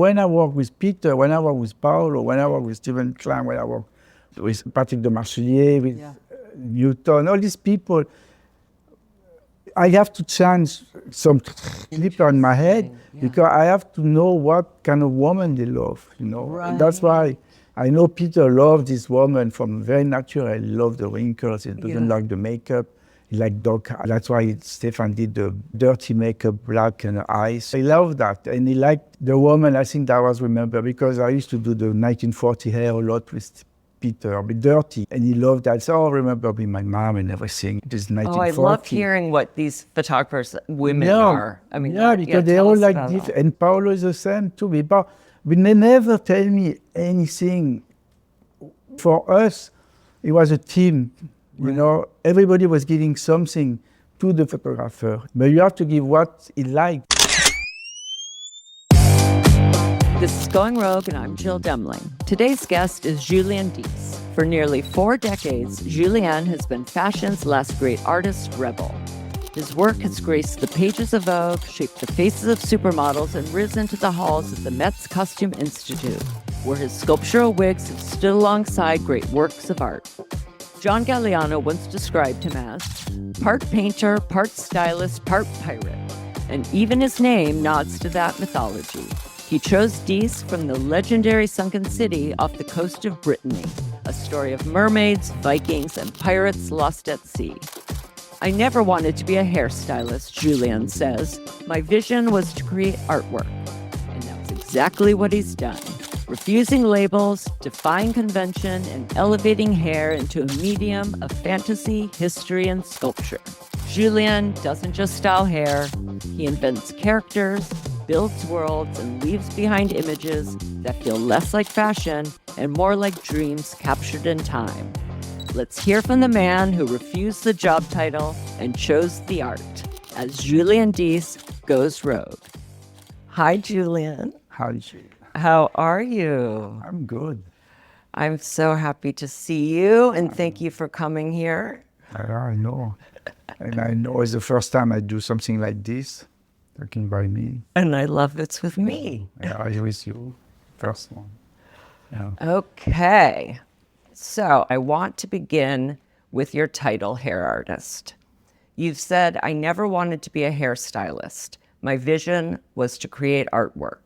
When I work with Peter, when I work with Paolo, when I work with Steven Klein, when I work with Patrick de Marchelier, with Newton, all these people, I have to change some clip on my head because I have to know what kind of woman they love, you know. Right. And that's why I know Peter loved this woman from very natural. He loved the wrinkles, he doesn't like the makeup. He liked dark. That's why Stefan did the dirty makeup, black and eyes. He loved that. And he liked the woman, I think that was remembered because I used to do the 1940 hair a lot with Peter, but dirty. And he loved that. So I remember with my mom and everything. This is 1940. Oh, I love hearing what these photographers, women are. I mean, because they all like different. And Paolo is the same too. But they never tell me anything. For us, it was a team. You know, everybody was giving something to the photographer, but you have to give what he liked. This is Going Rogue, and I'm Jill Demling. Today's guest is Julien Dies. For nearly 4 decades, Julien has been fashion's last great artist rebel. His work has graced the pages of Vogue, shaped the faces of supermodels, and risen to the halls of the Met's Costume Institute, where his sculptural wigs have stood alongside great works of art. John Galliano once described him as part painter, part stylist, part pirate, and even his name nods to that mythology. He chose Dies from the legendary sunken city off the coast of Brittany, a story of mermaids, Vikings, and pirates lost at sea. I never wanted to be a hairstylist, Julien says. My vision was to create artwork, and that's exactly what he's done. Refusing labels, defying convention, and elevating hair into a medium of fantasy, history, and sculpture. Julien doesn't just style hair, he invents characters, builds worlds, and leaves behind images that feel less like fashion and more like dreams captured in time. Let's hear from the man who refused the job title and chose the art, as Julien Dies goes rogue. Hi, Julien. Hi, Jill. How are you? I'm good. I'm so happy to see you, and thank you for coming here. I know. And I know it's the first time I do something like this, talking by me. And I love it's with me. Yeah, it's with you, first one. Yeah. Okay. So I want to begin with your title, hair artist. You've said, I never wanted to be a hairstylist. My vision was to create artwork.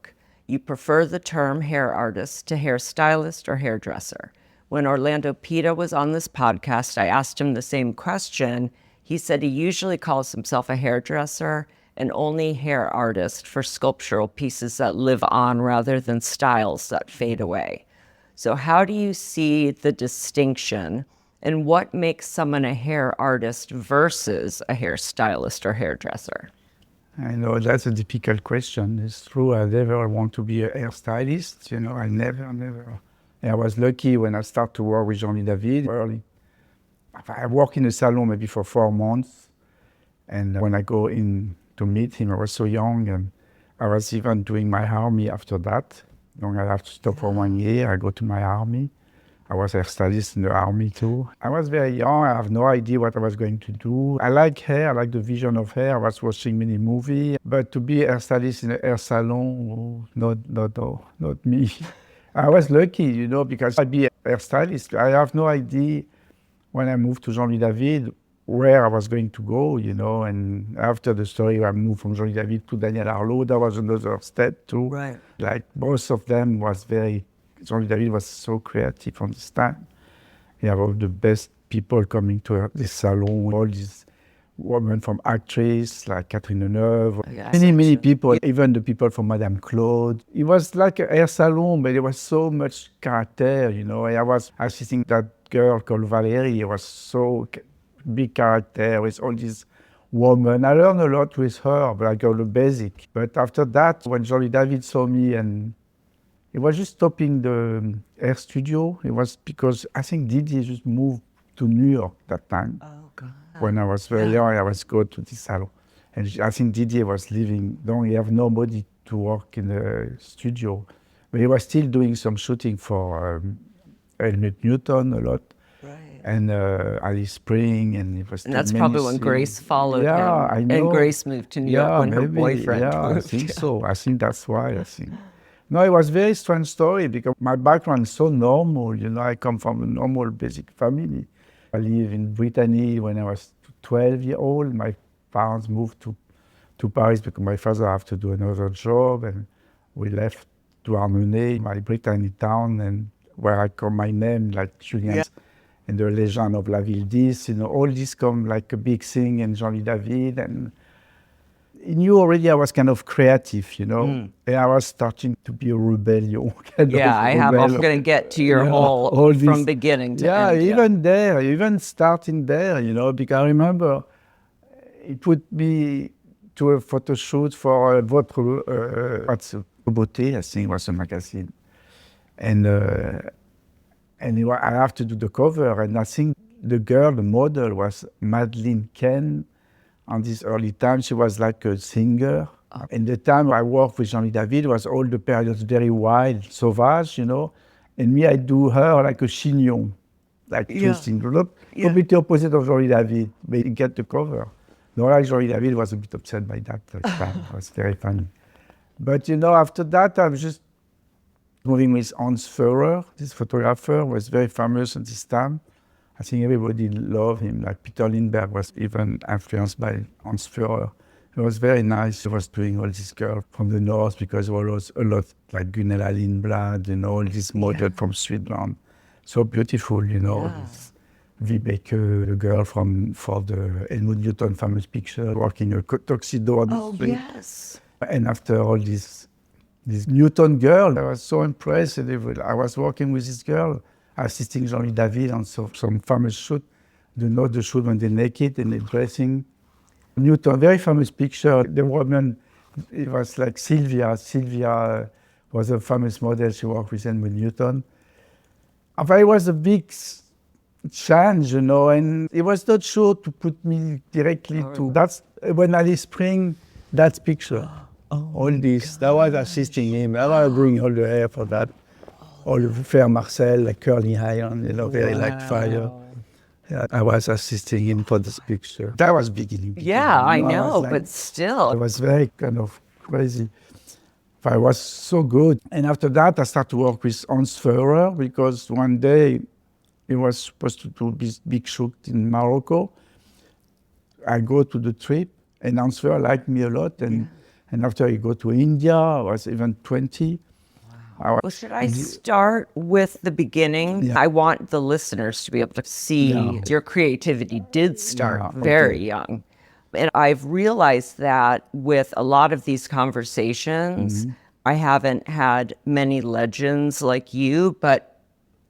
You prefer the term hair artist to hairstylist or hairdresser. When Orlando Pita was on this podcast, I asked him the same question. He said he usually calls himself a hairdresser and only hair artist for sculptural pieces that live on rather than styles that fade away. So how do you see the distinction, and what makes someone a hair artist versus a hairstylist or hairdresser? I know that's a difficult question. It's true, I never want to be a hairstylist. You know, I never. I was lucky when I started to work with Jean-Louis David early. I worked in a salon maybe for 4 months. And when I go in to meet him, I was so young. And I was even doing my army after that. Then I have to stop for 1 year. I go to my army. I was a hairstylist in the army too. I was very young. I have no idea what I was going to do. I like hair. I like the vision of hair. I was watching many movies. But to be a hairstylist in a hair salon, not me. I was lucky, you know, because I'd be a hairstylist. I have no idea when I moved to Jean-Louis David where I was going to go, you know. And after the story, I moved from Jean-Louis David to Daniel Arlo. That was another step too. Right. Like both of them was very... Jean-Louis David was so creative on this time. He had all the best people coming to this salon, all these women from actresses like Catherine Deneuve, many people, even the people from Madame Claude. It was like a hair salon, but there was so much character, you know. I was assisting that girl called Valérie. It was so big character with all these women. I learned a lot with her, but I got the basic. But after that, when Jean-Louis David saw me and it was just stopping the hair studio. It was because I think Didier just moved to New York that time. Oh, God. When I was very young, I was go to the salon. And I think Didier was leaving. Don't have nobody to work in the studio. But he was still doing some shooting for Helmut Newton a lot. Right. And Alice Spring. And, it was and that's probably when Grace followed him. I know. And Grace moved to New York when her boyfriend moved. I think so. I think that's why. I think. No, it was a very strange story because my background is so normal. I come from a normal, basic family. I live in Brittany when I was 12 years old. My parents moved to Paris because my father had to do another job, and we left to Armenay, my Brittany town, and where I call my name, like Julien, and the legend of La Ville 10, all this come like a big thing, and Jean-Louis David, and he knew already I was kind of creative, and I was starting to be a rebellion. I'm going to get to your whole from beginning to end. Even starting there, because I remember it put me to a photo shoot for Vogue, Beauté, I think it was a magazine. And I have to do the cover, and I think the model was Madeleine Ken. On this early time, she was like a singer. And the time I worked with Jean-Louis David was all the periods very wild, sauvage, and me, I do her like a chignon, like twisting the look, completely opposite of Jean-Louis David, but you get the cover. No, like Jean-Louis David was a bit upset by that. It was very funny. But, after that, I was just moving with Hans Feurer. This photographer was very famous at this time. I think everybody loved him. Like Peter Lindbergh was even influenced by Hans Feurer. It was very nice. He was doing all these girls from the north because there was a lot like Gunilla Lindblad, all these models from Switzerland. So beautiful, this Vibeke, the girl for the Helmut Newton famous picture, walking a tuxedo on the street. Yes. And after all this Newton girl, I was so impressed. I was working with this girl, assisting Jean-Louis David on some famous shoot. The shoot when they're naked and they're dressing. Newton, very famous picture. The woman, it was like Sylvia. Sylvia was a famous model. She worked with Helmut Newton. But it was a big change, and it was not sure to put me directly to. That's when Alice Spring, that picture. All this. That was assisting him. I was doing all the hair for that. All the Fair Marcel, like curly hair, very like fire. Yeah, I was assisting him for this picture. That was beginning. Yeah, I know, but still. It was very kind of crazy. But it was so good. And after that, I started to work with Hans Feurer because one day he was supposed to do this big shoot in Morocco. I go to the trip, and Hans Feurer liked me a lot. And after I go to India, I was even 20. Well, should I start with the beginning? Yeah. I want the listeners to be able to see your creativity did start very young. And I've realized that with a lot of these conversations, I haven't had many legends like you, but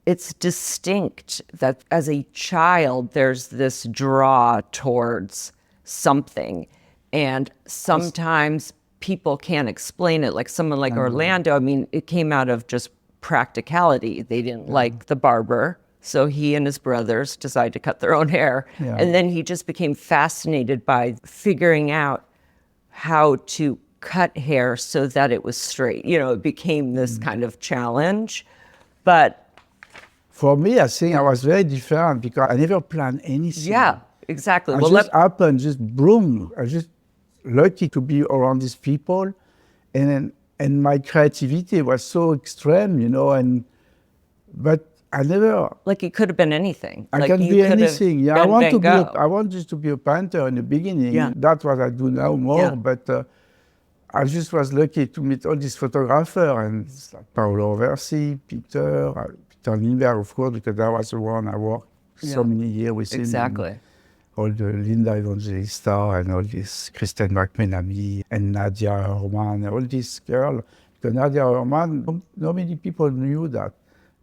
it's distinct that as a child, there's this draw towards something. And sometimes people can't explain it. Like someone like Orlando, I mean, it came out of just practicality. They didn't like the barber, so he and his brothers decided to cut their own hair. Yeah. And then he just became fascinated by figuring out how to cut hair so that it was straight. It became this kind of challenge. But for me, I think I was very different because I never planned anything. Yeah, exactly. It just happened, just boom. I just lucky to be around these people, and my creativity was so extreme, but I never. Like it could have been anything. I can be anything. Yeah, I want just to be a painter in the beginning. Yeah. That's what I do now more. Yeah. But I just was lucky to meet all these photographers, and like Paolo Versi, Peter Lindbergh, of course, because that was the one I worked so many years with him. Exactly. All the Linda Evangelista and all this Kristen McMenamy and Nadia Herman, all these girls. Because Nadia Herman, not many people knew that.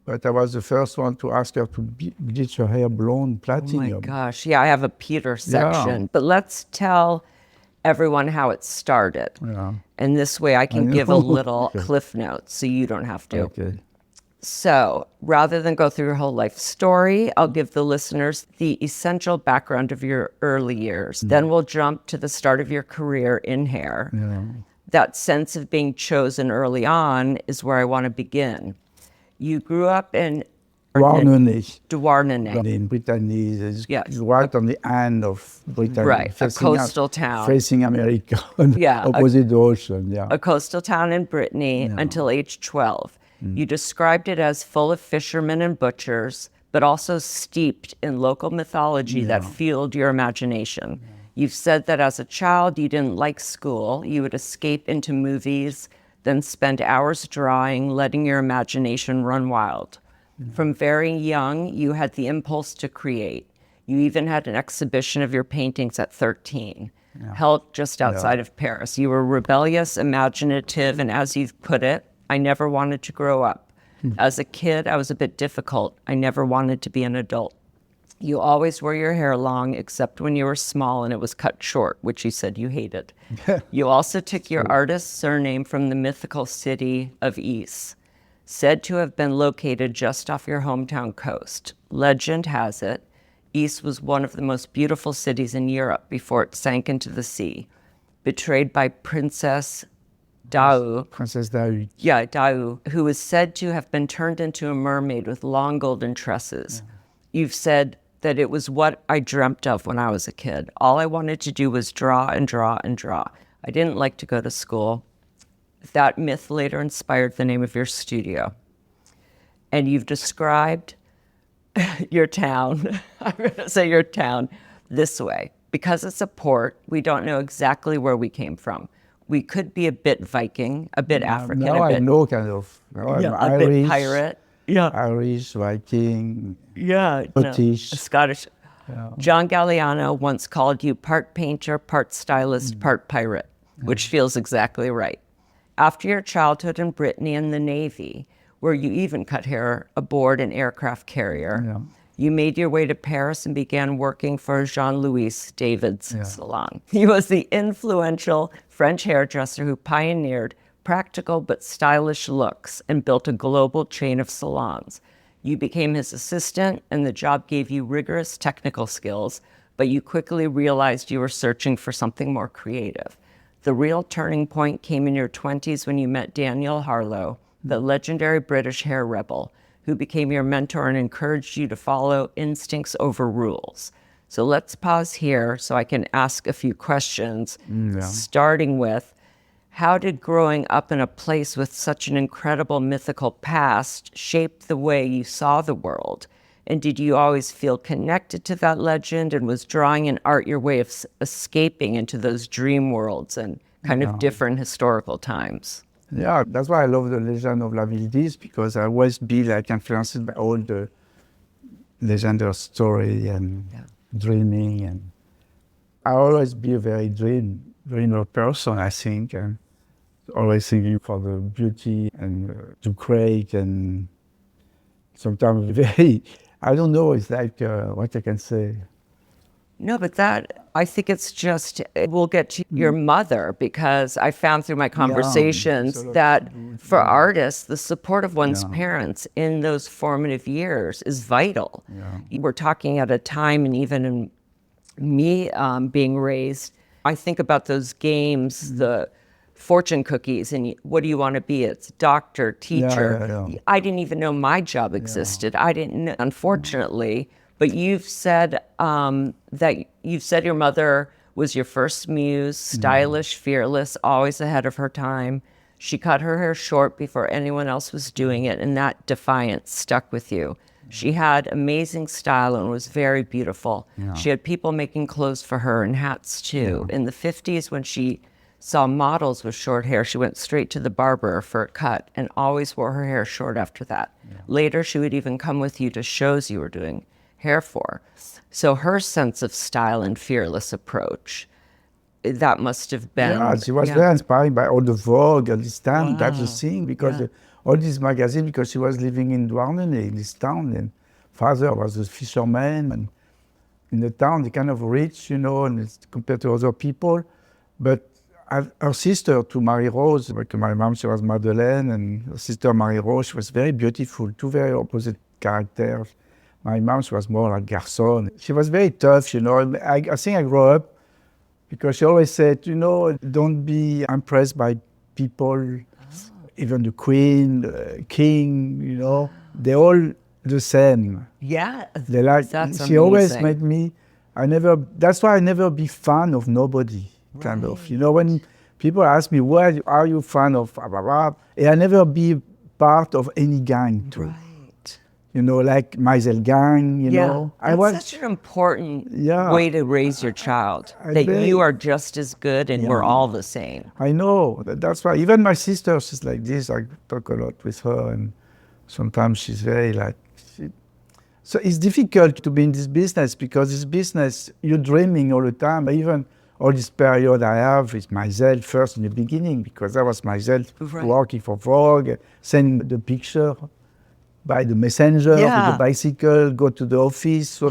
But I was the first one to ask her to bleach her hair blonde platinum. Oh my gosh, yeah, I have a Peter section. Yeah. But let's tell everyone how it started. Yeah. And this way I can give a little cliff notes so you don't have to. Okay. So rather than go through your whole life story, I'll give the listeners the essential background of your early years. Then we'll jump to the start of your career in hair. Yeah. That sense of being chosen early on is where I want to begin. You grew up in Douarnenez. Douarnenez. In Brittany, it's Yes. right on the end of Brittany. Right, a coastal town. Facing America, Yeah, opposite the ocean, yeah. A coastal town in Brittany until age 12. You described it as full of fishermen and butchers, but also steeped in local mythology that fueled your imagination. You've said that as a child, you didn't like school. You would escape into movies, then spend hours drawing, letting your imagination run wild. From very young, you had the impulse to create. You even had an exhibition of your paintings at 13, held just outside of Paris. You were rebellious, imaginative, and as you've put it, I never wanted to grow up. As a kid, I was a bit difficult. I never wanted to be an adult. You always wore your hair long, except when you were small and it was cut short, which you said you hated. You also took your artist's surname from the mythical city of Ys, said to have been located just off your hometown coast. Legend has it, Ys was one of the most beautiful cities in Europe before it sank into the sea, betrayed by Princess Dao. Princess Dao. Yeah, Dao, who is said to have been turned into a mermaid with long golden tresses. You've said that it was what I dreamt of when I was a kid. All I wanted to do was draw and draw and draw. I didn't like to go to school. That myth later inspired the name of your studio. And you've described your town, I'm going to say your town, this way. Because it's a port, we don't know exactly where we came from. We could be a bit Viking, a bit African, now I know kind of. I'm a bit pirate. Irish, Viking, Yeah, Scottish. Scottish. John Galliano once called you part painter, part stylist, part pirate, which feels exactly right. After your childhood in Brittany and the Navy, where you even cut hair aboard an aircraft carrier, you made your way to Paris and began working for Jean-Louis David's salon. He was the influential French hairdresser who pioneered practical but stylish looks and built a global chain of salons. You became his assistant, and the job gave you rigorous technical skills, but you quickly realized you were searching for something more creative. The real turning point came in your 20s when you met Daniel Harlow, the legendary British hair rebel, who became your mentor and encouraged you to follow instincts over rules. So let's pause here so I can ask a few questions, starting with, how did growing up in a place with such an incredible mythical past shape the way you saw the world? And did you always feel connected to that legend, and was drawing and art your way of escaping into those dream worlds and kind of different historical times? Yeah, that's why I love the legend of La Ville d'Is, because I always be like influenced by all the legendary story and dreaming, and I always be a very dreamer person, I think, and always thinking for the beauty and to create, and sometimes very, I don't know, it's like, what I can say. No, but that, I think it's just, we'll get to your mother, because I found through my conversations that for artists, the support of one's parents in those formative years is vital. We're talking at a time, and even in me being raised, I think about those games, the fortune cookies, and what do you want to be? It's doctor, teacher. I didn't even know my job existed. I didn't know, unfortunately. But you've said your mother was your first muse, stylish, fearless, always ahead of her time. She cut her hair short before anyone else was doing it, and that defiance stuck with you. She had amazing style and was very beautiful. She had people making clothes for her and hats too. In the 50s, when she saw models with short hair, she went straight to the barber for a cut and always wore her hair short after that. Later, she would even come with you to shows you were doing hair for. So her sense of style and fearless approach, that must have been... Yeah, she was very inspired by all the Vogue at this time, that's the thing, because all these magazines, because she was living in Douarnenez, this town, and father was a fisherman, and in the town, they're kind of rich, you know, and it's compared to other people. But her sister, to Marie-Rose, like my mom, she was Madeleine, and her sister Marie-Rose, she was very beautiful, two very opposite characters. My mom, she was more like Garçon. She was very tough, you know. I think I grew up because she always said, you know, don't be impressed by people, even the queen, the king, you know. They all the same. Yeah, They like, that's she always amazing. made me, that's why I never be fan of nobody, kind of. You know, when people ask me, why are you fan of blah, blah, blah, and I never be part of any gang too. Right. You know, like Meisel gang, you know. That's such an important way to raise your child, that you are just as good and we're all the same. I know. That's why even my sister, she's like this. I talk a lot with her, and sometimes she's very like. So it's difficult to be in this business because this business, you're dreaming all the time. Even all this period I have with myself first in the beginning, because I was myself working for Vogue, send the picture by the messenger with the bicycle, go to the office,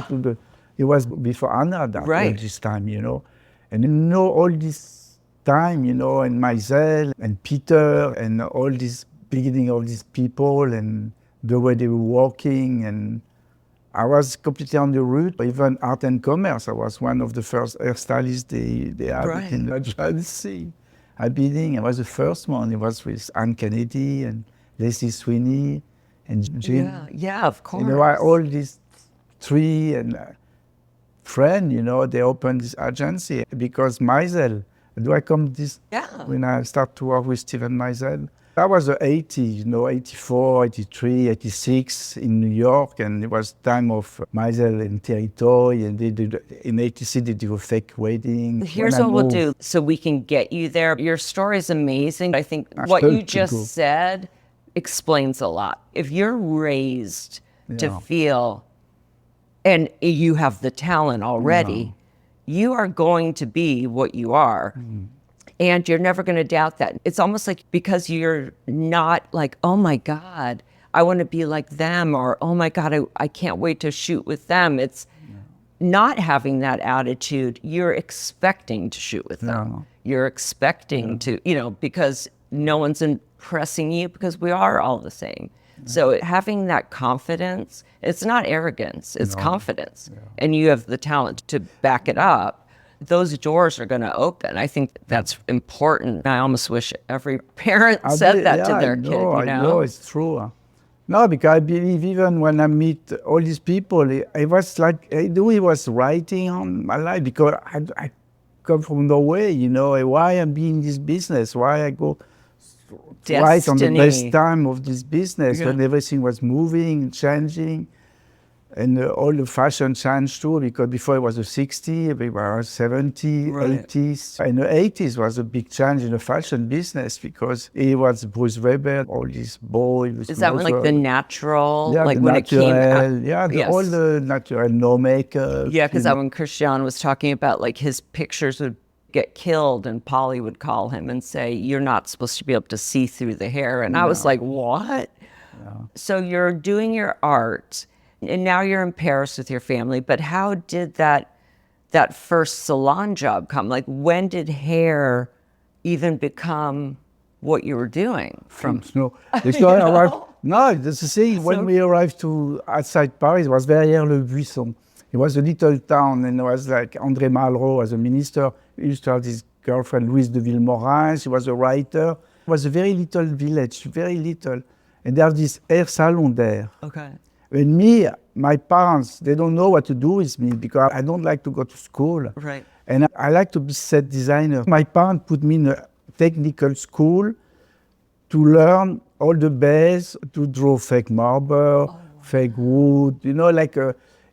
it was before Anna that all this time, you know. And you know, all this time, you know, and myself and Peter and all this beginning of these people and the way they were walking, and I was completely on the route. Even art and commerce, I was one of the first hairstylists they had in the agency. I was the first one. It was with Anne Kennedy and Leslie Sweeney and Jim. Yeah, of course. You know, all these three and friends, you know, they opened this agency because Meisel, when I start to work with Steven Meisel, that was the 80s, you know, 84, 83, 86 in New York, and it was time of Meisel and Territory, and in 86 they do a fake wedding. Here's what we'll do so we can get you there. Your story is amazing. I think what you just said explains a lot. If you're raised to feel, and you have the talent already, you are going to be what you are. And you're never going to doubt that. It's almost like because you're not like, oh my God, I want to be like them, or oh my God, I can't wait to shoot with them. It's not having that attitude. You're expecting to shoot with them. You're expecting to, you know, because no one's impressing you, because we are all the same. So having that confidence, it's not arrogance, it's confidence. And you have the talent to back it up. Those doors are going to open. I think that's important. I almost wish every parent said that to their kid. You know? I know, it's true. No, because I believe even when I meet all these people, it was like, I knew he was writing on my life, because I come from Norway, you know, why I'm in this business, why I go right on the best time of this business when everything was moving, changing. And all the fashion changed too, because before it was the 60s, we were 70s, 80s. And the 80s was a big change in the fashion business, because it was Bruce Weber, all these boys. Is that like the natural, like when natural, it came out? All the natural, no makeup. Yeah, because when Christian was talking about like his pictures would get killed, and Polly would call him and say, you're not supposed to be able to see through the hair. And I was like, what? So you're doing your art, and now you're in Paris with your family, but how did that first salon job come? Like, when did hair even become what you were doing? No, the thing. When we arrived outside Paris, it was Verrières-le-Buisson. It was a little town, and it was like André Malraux as a minister. He used to have this girlfriend, Louise de Villemorin. She was a writer. It was a very little village, very little. And they have this hair salon there. Okay. And me, my parents, they don't know what to do with me, because I don't like to go to school. Right. And I like to be set designer. My parents put me in a technical school to learn all the base, to draw fake marble, fake wood, you know, like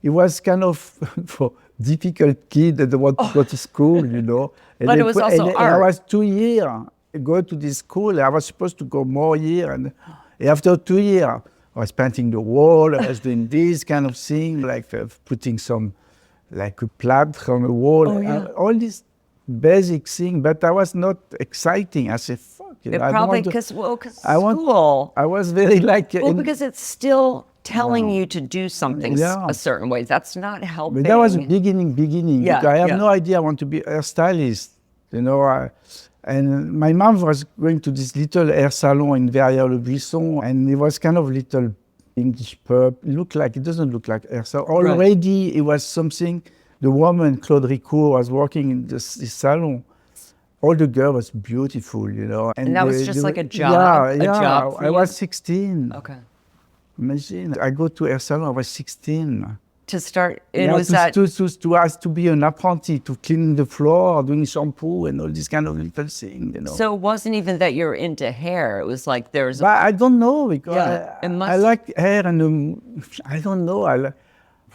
it was kind of for difficult kid that want to go to school, you know. And but it was also art. And I was 2 years go to this school. I was supposed to go more year, and after 2 years, I was painting the wall, I was doing this kind of thing, like putting some, like a plâtre on the wall, all these basic things, but I was not exciting. I said, fuck it. Probably because school. I was very like... because it's still telling you to do something a certain way. That's not helping. But that was a beginning. Yeah, I have no idea I want to be a hairstylist, you know. And my mom was going to this little hair salon in Verrières-le-Buisson, and it was kind of little English pub. It doesn't look like hair salon. Already it was something, the woman, Claude Ricoeur, was working in this salon. All the girls was beautiful, you know. And that was just like a job? Yeah, a job for I was 16. Okay. Imagine, I go to hair salon, I was 16. To start, and Yeah, was that to ask to be an apprenti, to clean the floor, doing shampoo and all this kind of little thing, you know. so? It wasn't even that you're into hair. It was like there's. But I don't know, because Yeah, it must- I like hair and I don't know.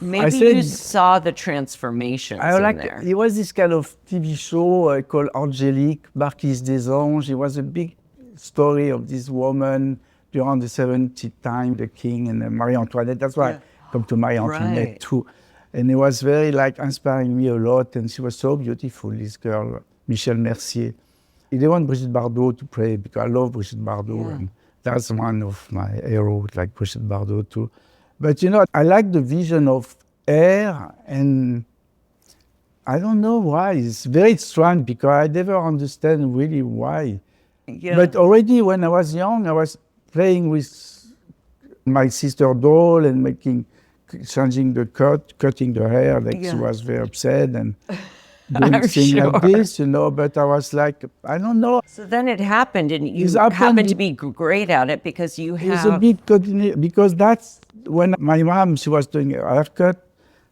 Maybe said- you saw the transformations I in like. there. It was this kind of TV show called Angélique, Marquise des Anges. It was a big story of this woman during the 70th time, the king and Marie Antoinette. That's why I come to Marie Antoinette Right. too. And it was very inspiring me a lot. And she was so beautiful, this girl, Michel Mercier. I didn't want Brigitte Bardot to play because I love Brigitte Bardot. Yeah. And that's one of my heroes, like Brigitte Bardot too. But I like the vision of hair, and I don't know why. It's very strange because I never understand really why. Yeah. But already when I was young, I was playing with my sister doll and changing the cutting the hair. Like she was very upset and doing I'm things like sure. this, But I was like, I don't know. So then it happened, and you It's happened- happened to be great at it because you It's a have. bit continue because that's when my mom, she was doing a haircut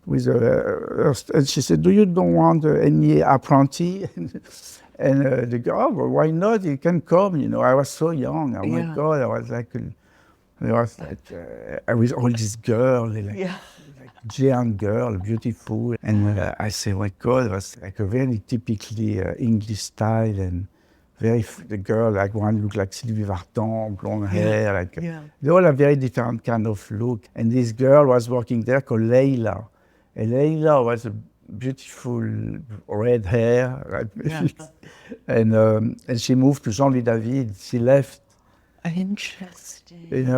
with and she said, "Do you don't want any apprenti?" And the girl, well, why not? You can come. I was so young. Oh my Yeah. God, I was like I was all this girl, like giant girl, beautiful. And I say, my God, it was like a very typically English style, and the girl, like one looked like Sylvie Vartan, blonde hair, they all have very different kind of look. And this girl was working there called Leila. And Leila was a beautiful red hair, right? And she moved to Jean-Louis David. She left. Interesting.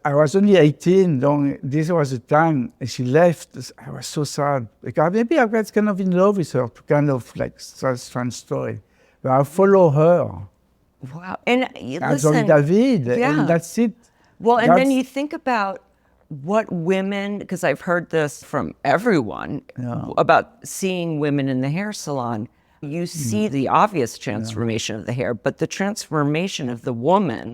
I was only 18, donc this was the time she left. I was so sad. Because maybe I was kind of in love with her, to kind of like such strange story. But I follow her. Wow. And And listen, Jean-Louis David, yeah. and that's it. Well, and then That's- you think about what women, because I've heard this from everyone about seeing women in the hair salon. You see the obvious transformation of the hair, but the transformation of the woman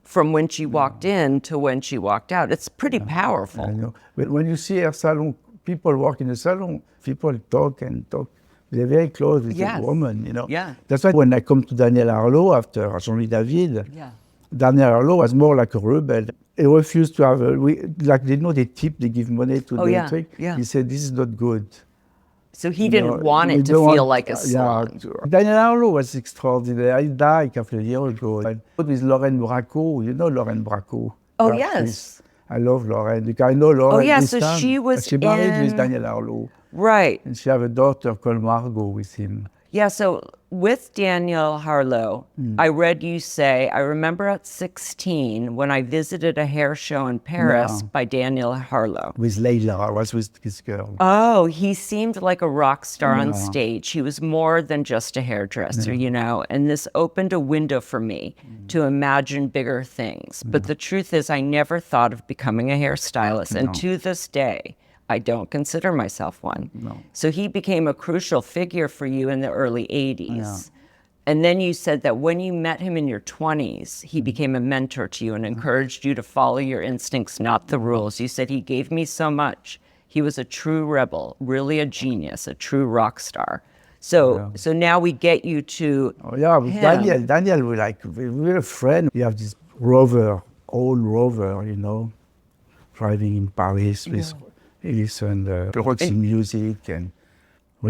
from when she walked in to when she walked out, it's pretty powerful. I know. But when you see a salon, people walk in the salon, people talk and talk. They're very close with the woman, Yeah. That's why when I come to Daniel Arlo after Jean-Louis David, Daniel Arlo was more like a rebel. He refused to have, they tip, they give money to the trick. Yeah. He said, this is not good. So he didn't want we it to don't feel want- like a salon. Daniel Arlo was extraordinary. He died a couple of years ago. I worked with Lauren Bracco. You know Lauren Bracco? Oh, the yes. actress. I love Lauren because I know Lauren. Oh, yeah, this so time. she was She married in- with Daniel Arlo. Right. And she have a daughter called Margot with him. Yeah, so with Daniel Harlow, I read you say, I remember at 16 when I visited a hair show in Paris by Daniel Harlow. With Leila, I was with this girl. Oh, he seemed like a rock star on stage. He was more than just a hairdresser, and this opened a window for me to imagine bigger things. But the truth is, I never thought of becoming a hairstylist. And to this day, I don't consider myself one. No. So he became a crucial figure for you in the early 80s. And then you said that when you met him in your 20s, he became a mentor to you and encouraged you to follow your instincts, not the rules. You said, he gave me so much. He was a true rebel, really a genius, a true rock star. So now we get you to With him. Daniel, we're a friend. We have this old rover, driving in Paris with he listened to Roxy music and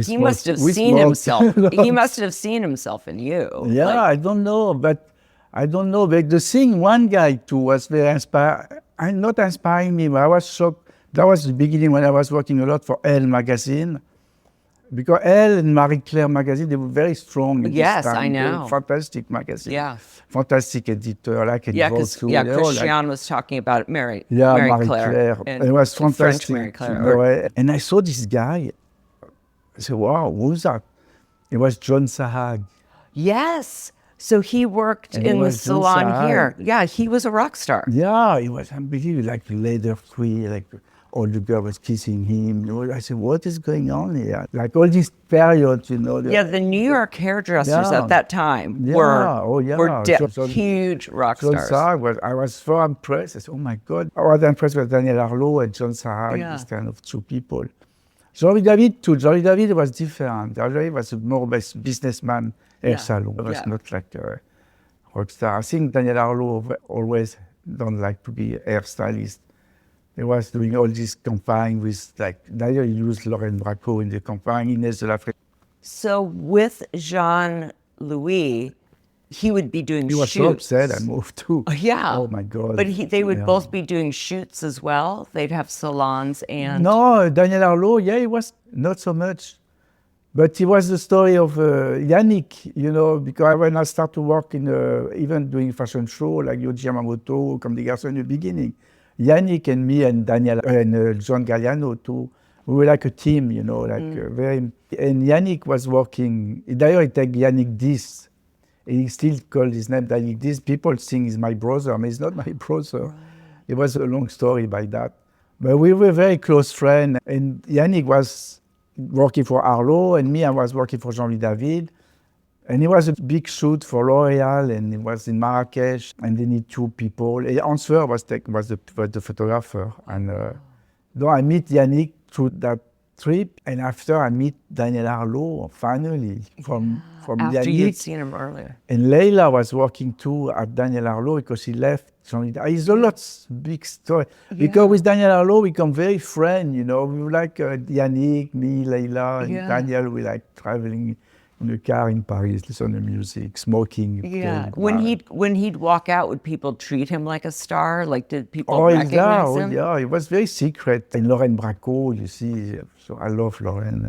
He must have seen himself. He must have seen himself in you. Yeah, I don't know, but the thing, one guy too was very inspiring. Not inspiring me, but I was shocked. That was the beginning when I was working a lot for Elle magazine. Because Elle and Marie Claire magazine, they were very strong. At Yes, this time. I know. They were fantastic magazine. Yeah. Fantastic editor, like a Yeah, Vogue because too. They all, Christian was talking about Marie Marie Claire. Claire. It was French fantastic. Marie Claire. And I saw this guy. I said, wow, who's that? It was John Sahag. Yes. So he worked And in it the was John salon Sahag. here. Yeah, he was a rock star. Yeah, it was unbelievable, like leather free, like all the girl was kissing him. I said, what is going on here? Like all these periods, The New York hairdressers at that time were huge rock stars. I was so impressed. I said, oh my God. I was impressed with Daniel Arlo and John Sahag, this kind of two people. Jean-Louis David too. Jean-Louis David was different. Jean-Louis was more of a businessman hair salon. It was not like a rock star. I think Daniel Arlo always don't like to be a hairstylist. He was doing all this campaign with, like, Daniel used Laurent Bracco in the campaign, Inès de la Fréjus. So with Jean-Louis, he would be doing shoots. He was so upset I moved too. Oh my God. But they would both be doing shoots as well? They'd have salons and... No, Daniel Arlo, he was not so much. But it was the story of Yannick, because when I started to work in, even doing fashion show, like Yohji Yamamoto, Comme des Garçons in the beginning, Yannick and me and Daniel and John Galliano too, we were like a team, very... And Yannick was working, d'ailleurs, he take Yannick Dis. He still called his name Yannick Dis. People think he's my brother, but he's not my brother. Right. It was a long story by that. But we were very close friends, and Yannick was working for Arlo, and me, I was working for Jean-Louis David. And it was a big shoot for L'Oréal, and it was in Marrakesh, and they need two people. And Answer was the photographer. And though I meet Yannick through that trip, and after I meet Daniel Arlo, finally, from after Yannick. You'd seen him earlier. And Leila was working too at Daniel Arlo because he left. It's a lot big story. Because with Daniel Arlo, we become very friends, We were like Yannick, me, Leila, and Daniel, we like traveling in a car in Paris, listen to music, smoking. When he'd walk out, would people treat him like a star? Like, did people recognize him? Yeah, it was very secret. And Laurent Bracco, you see, so I love Laurent.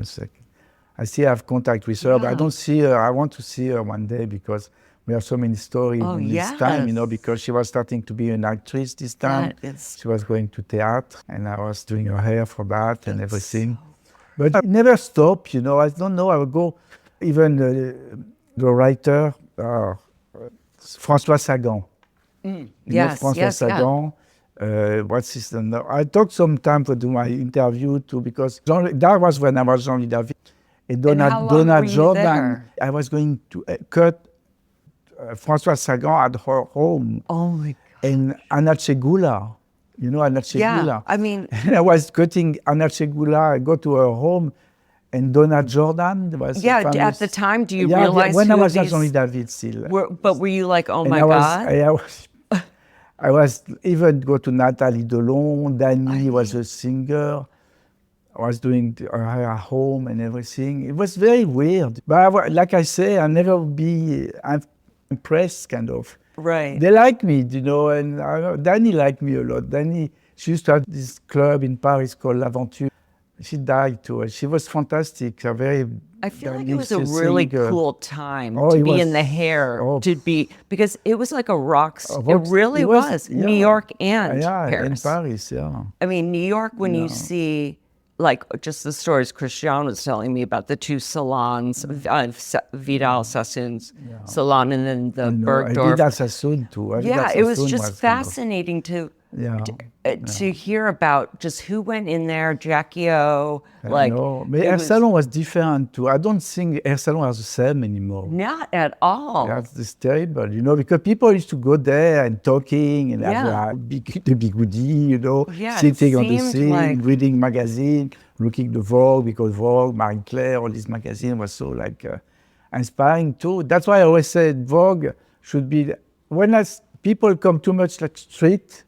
I still have contact with her, but I don't see her. I want to see her one day because we have so many stories in this time, because she was starting to be an actress this time. She was going to theater, and I was doing her hair for that and everything. But I never stopped, I don't know. I would go, even the writer, François Sagan. François Sagan. What's his name? I took some time to do my interview too, because that was when I was Jean-Louis David. And Donna Jordan, there? I was going to cut François Sagan at her home. Oh my God. And Anna Chegula, Anna Chegula. Yeah, I mean. And I was cutting Anna Chegula, I go to her home, and Donna Jordan was famous. At the time, do you realize when who I was these Jean-Louis David still. But were you like, oh my God? I was even go to Nathalie Delon, Danny was a singer. I was doing her hair at home and everything. It was very weird. But like I say, I'll never be impressed, kind of. Right. They like me, and Danny liked me a lot. Danny, she used to have this club in Paris called L'Aventure. She died too. She was fantastic. I feel like it was a really cool time to be in the hair, because it was like a rock. It really was. New York and Paris. And Paris, I mean, New York, when you see, like, just the stories Christian was telling me about the two salons, Vidal Sassoon's salon and then the Bergdorf. Vidal Sassoon too. It was just fascinating to hear about just who went in there, Jackie O. But Hair Salon was different too. I don't think Hair Salon are the same anymore. Not at all. That's terrible, because people used to go there and talking and have the bigudi, sitting on the scene, reading magazine, looking the Vogue, because Vogue, Marie Claire, all these magazines was so inspiring too. That's why I always said Vogue should be, when people come too much like street,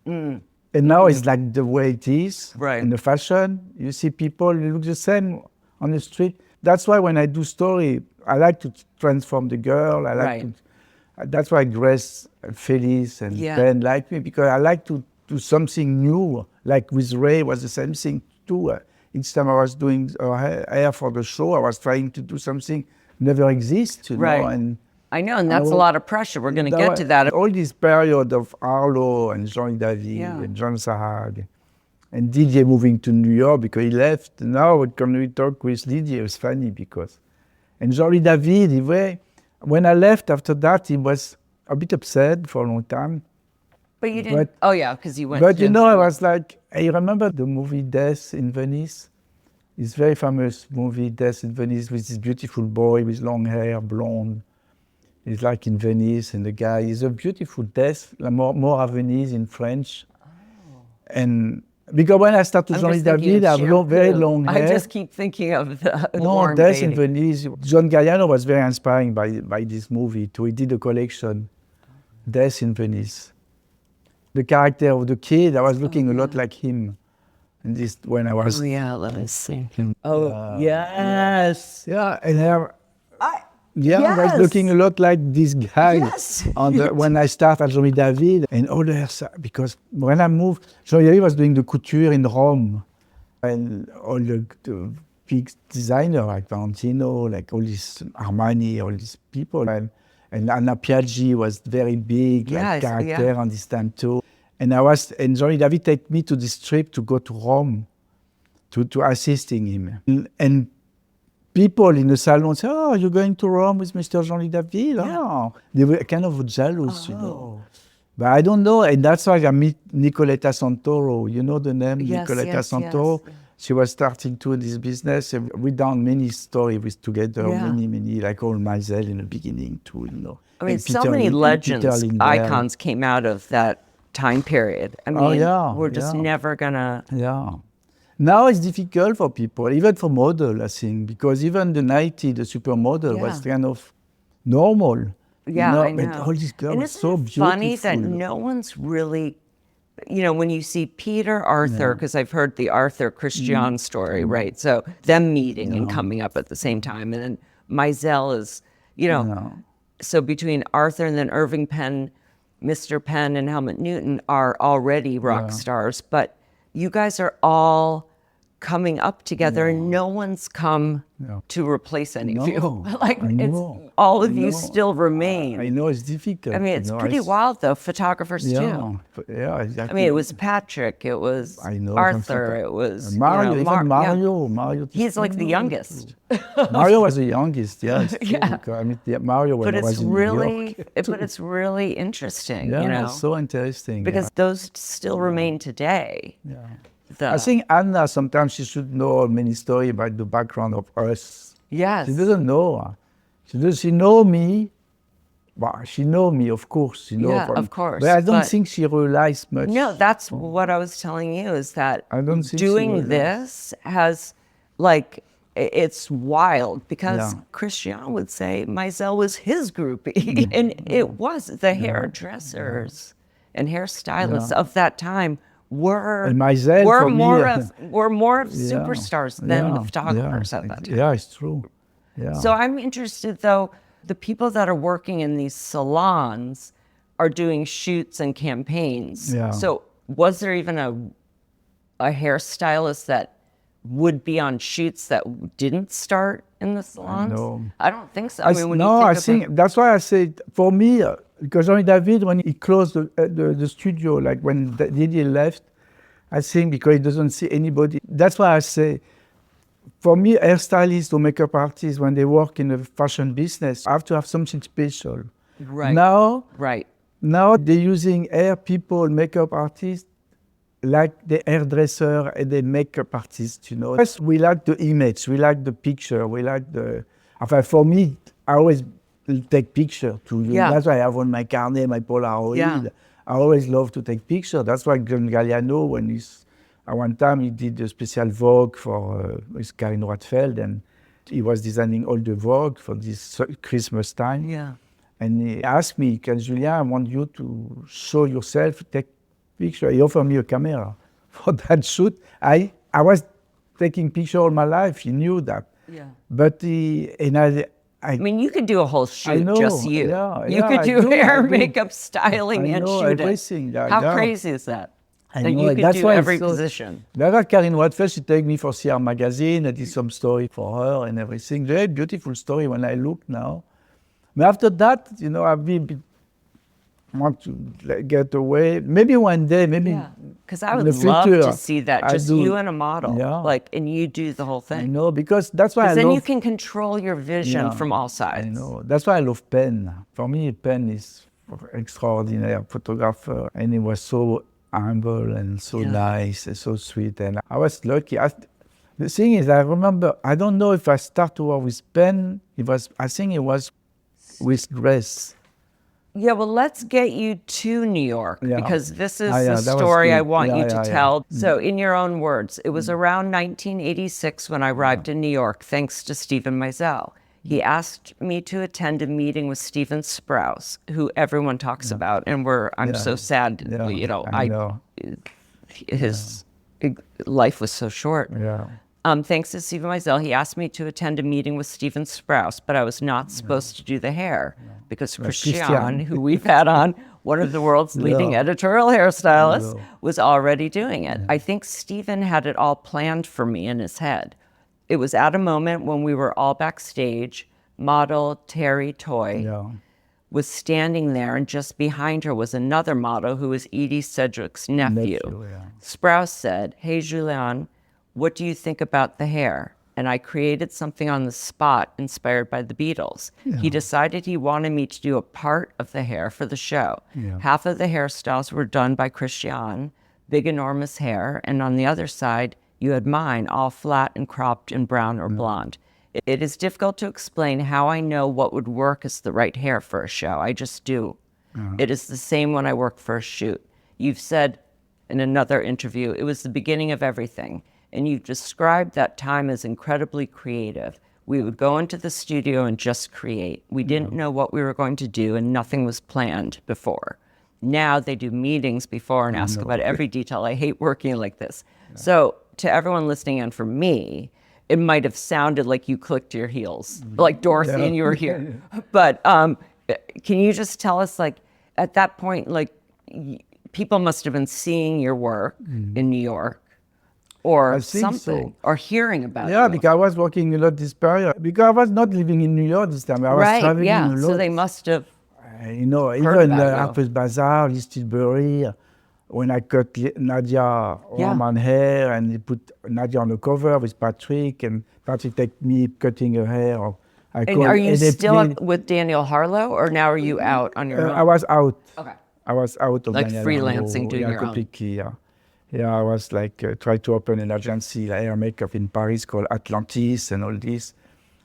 and now it's like the way it is, in the fashion. You see people look the same on the street. That's why when I do story, I like to transform the girl. I like to. That's why Grace, and Felice, and Ben like me, because I like to do something new. Like with Ray, was the same thing too. Each time I was doing her hair for the show, I was trying to do something never exists, know. And I know, and that's a lot of pressure. We're going to get to that. All this period of Arlo and Jean David and John Sahag and Didier moving to New York because he left. Now when we talk with Didier, it was funny because... And Jean David, when I left after that, he was a bit upset for a long time. But you didn't. But- Oh yeah, because you went. But to, I was like, I remember the movie Death in Venice. It's very famous movie, Death in Venice, with this beautiful boy with long hair, blonde. He's like in Venice, and the guy is a beautiful Death, more à Venise in French. Oh. And because when I started Jean David, I have very long hair. I just keep thinking of the No, Death in Venice. John Galliano was very inspiring by this movie too. He did a collection, Death in Venice. The character of the kid, I was looking a lot like him. And this when I was. Oh yeah, let me see. Oh yes. Yeah, and I yes. was looking a lot like this guy. Yes. When I started at Jean David and others, because when I moved, Jean David was doing the couture in Rome, and all the big designers like Valentino, like all these Armani, all these people, and Anna Piaggi was very big character on this time too. And Jean David take me to this trip to go to Rome, to assisting him. And people in the salon say, "Oh, you're going to Rome with Mr. Jean David?" Yeah. Oh. They were kind of jealous, But I don't know, and that's why I meet Nicoletta Santoro. You know the name, Nicoletta Santoro? Yes. She was starting to this business. And we done many stories together, many, like all Meisel in the beginning too, I mean, so many legends, icons came out of that time period. I mean, we're just never gonna. Yeah. Now it's difficult for people, even for model, I think, because even the 90s, the supermodel was kind of normal. Yeah, I know. But all these girls are so beautiful. Funny that no one's really, when you see Peter, Arthur, because I've heard the Arthur Christian story, right? So them meeting and coming up at the same time. And then Meisel is, so between Arthur and then Irving Penn, Mr. Penn and Helmut Newton are already rock stars, but you guys are all coming up together and no one's come to replace any of you. Like all of you still remain. I know it's difficult. I mean, it's pretty wild though, photographers too. Yeah, exactly. I mean, it was Patrick, it was Arthur, it was Mario, Mario. He's like the youngest. Mario was the youngest, yes. Yeah. I mean, Mario was in New York. But it's really interesting, it's so interesting. Because those still remain today. Yeah. I think Anna, sometimes she should know many stories about the background of us. Yes. She doesn't know. She know me. Well, she know me, of course. Of course. But I don't think she realized much. No, that's what I was telling you, is that I don't think doing this has, it's wild, because Christian would say Meisel was his groupie. And it was. The hairdressers and hairstylists of that time were more of superstars than the photographers at that time. Yeah, it's true. Yeah. So I'm interested, though, the people that are working in these salons are doing shoots and campaigns. Yeah. So was there even a hairstylist that would be on shoots that didn't start in the salons? No. I don't think so. I think that's why I said, for me, because Jean David, when he closed the studio, like when Didier left, I think because he doesn't see anybody. That's why I say, for me, hairstylists or makeup artists, when they work in the fashion business, have to have something special. Right. Now they're using hair people, makeup artists, like the hairdresser and the makeup artist, Yes, we like the image, we like the picture, we like the. For me, I always take picture too. That's why I have on my carnet, my Polaroid. Yeah. I always love to take picture. That's why John Galliano, at one time he did a special Vogue for with Karin Rothfeld, and he was designing all the Vogue for this Christmas time. Yeah. And he asked me, Julien, I want you to show yourself, take picture. He offered me a camera for that shoot. I was taking picture all my life. He knew that. Yeah. But I mean, you could do a whole shoot, just you. You could do hair, makeup, styling, and shoot everything. How crazy is that? I that know. You could That's do every position. That's why Karin Rothfeld, she take me for CR Magazine. I did some story for her and everything. Very beautiful story when I look now. But after that, I want to get away. Maybe one day, because I would love to see that, just you and a model, and you do the whole thing. I know, because that's why I love. Then you can control your vision from all sides. I know. That's why I love Penn. For me, Penn is extraordinary photographer, and he was so humble and so nice and so sweet. And I was lucky. The thing is, I remember, I don't know if I started to work with Penn. I think it was with Grace. Yeah, well, let's get you to New York because this is the that story I good. want you to tell. Yeah. So in your own words, it was around 1986 when I arrived in New York, thanks to Steven Meisel. He asked me to attend a meeting with Steven Sprouse, who everyone talks about, and I'm so sad, you know, I know. His life was so short. Yeah. Thanks to Steven Meisel, he asked me to attend a meeting with Steven Sprouse, but I was not supposed to do the hair because Christian, who we've had on, one of the world's leading editorial hairstylists, was already doing it. I think Steven had it all planned for me in his head. It was at a moment when we were all backstage. Model Terry Toy was standing there, and just behind her was another model who was Edie Sedgwick's nephew. Sprouse said, "Hey, Julien, what do you think about the hair?" And I created something on the spot inspired by the Beatles. He decided he wanted me to do a part of the hair for the show. Half of the hairstyles were done by Christian, big, enormous hair, and on the other side, you had mine, all flat and cropped in brown or blonde. It is difficult to explain how I know what would work as the right hair for a show. I just do. It is the same when I work for a shoot. You've said in another interview, it was the beginning of everything. And you've described that time as incredibly creative. We would go into the studio and just create. We didn't know what we were going to do, and nothing was planned before. Now they do meetings before and ask about every detail. I hate working like this. So to everyone listening, and for me, it might have sounded like you clicked your heels, like Dorothy and you were here. But can you just tell us, like, at that point, like, people must have been seeing your work in New York, or something, or hearing about it. Yeah, because I was working a lot this period. Because I was not living in New York this time. I was traveling a lot. So they must have you know, even the Harper's Bazaar, East Tilbury, when I cut Nadia Roman hair and they put Nadia on the cover with Patrick, and Patrick take me cutting her hair. Are you still with Daniel Harlow, or now are you out on your own? I was out. Okay. I was out of like Daniel freelancing, Harlow. doing your completely, own. Yeah, I was like trying to open an agency, like hair makeup in Paris called Atlantis and all this,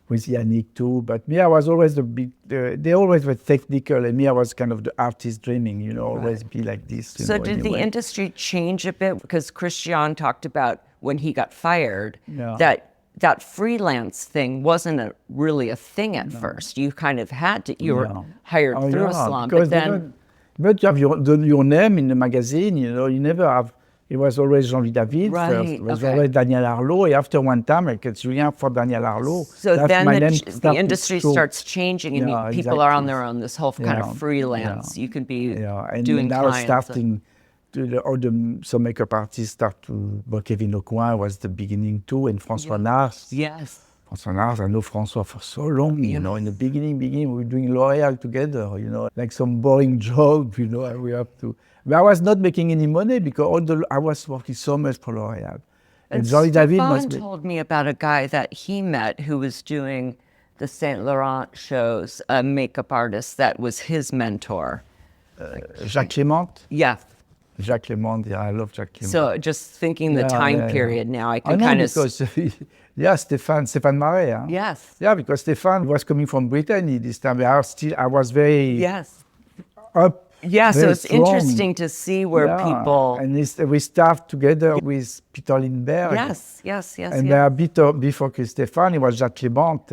with Yannick too. But me, I was always they always were technical, and me, I was kind of the artist dreaming, you know, always be like this. So did the industry change a bit? Because Christian talked about when he got fired, that freelance thing wasn't really a thing at first. You kind of had to, you were hired through a salon, but then... But you have your name in the magazine, you know, you never have... It was always Jean-Louis David first. It was always Daniel Harlow. And after one time, I got Julien for Daniel Harlow. So then the industry starts changing, and people are on their own, this whole kind of freelance. You can be doing now clients. Starting some makeup artists start to... But Kevin Aucoin was the beginning too, and François Nars. Yes. François Nars, I know François for so long, you know. In the beginning, we were doing L'Oréal together, you know, like some boring job, you know, and we have to... But I was not making any money because I was working so much for L'Oréal. And Steven David told me about a guy that he met who was doing the Saint Laurent shows, a makeup artist that was his mentor. Jacques Clément? Yeah. Jacques Clément, yeah, I love Jacques Clément. So just thinking the time period now, I can kind of... Because, Stéphane Marais. Huh? Yes. Yeah, because Stéphane was coming from Brittany this time. I was very up. Yeah, so it's interesting to see where people... And we started together with Peter Lindbergh. Yes. And a bit before Stéphane, it was Jacques Clément.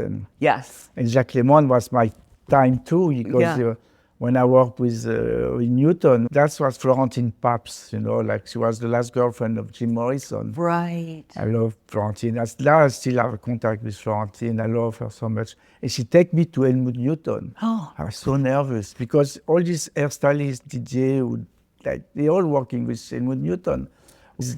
And Jacques Clément was my time too, because when I worked with Newton, that was Florentine Pabst, you know, like she was the last girlfriend of Jim Morrison. Right. I love Florentine. Now I still have contact with Florentine. I love her so much. And she take me to Helmut Newton. Oh. I was so nervous because all these hairstylists, DJ, they all working with Helmut Newton. This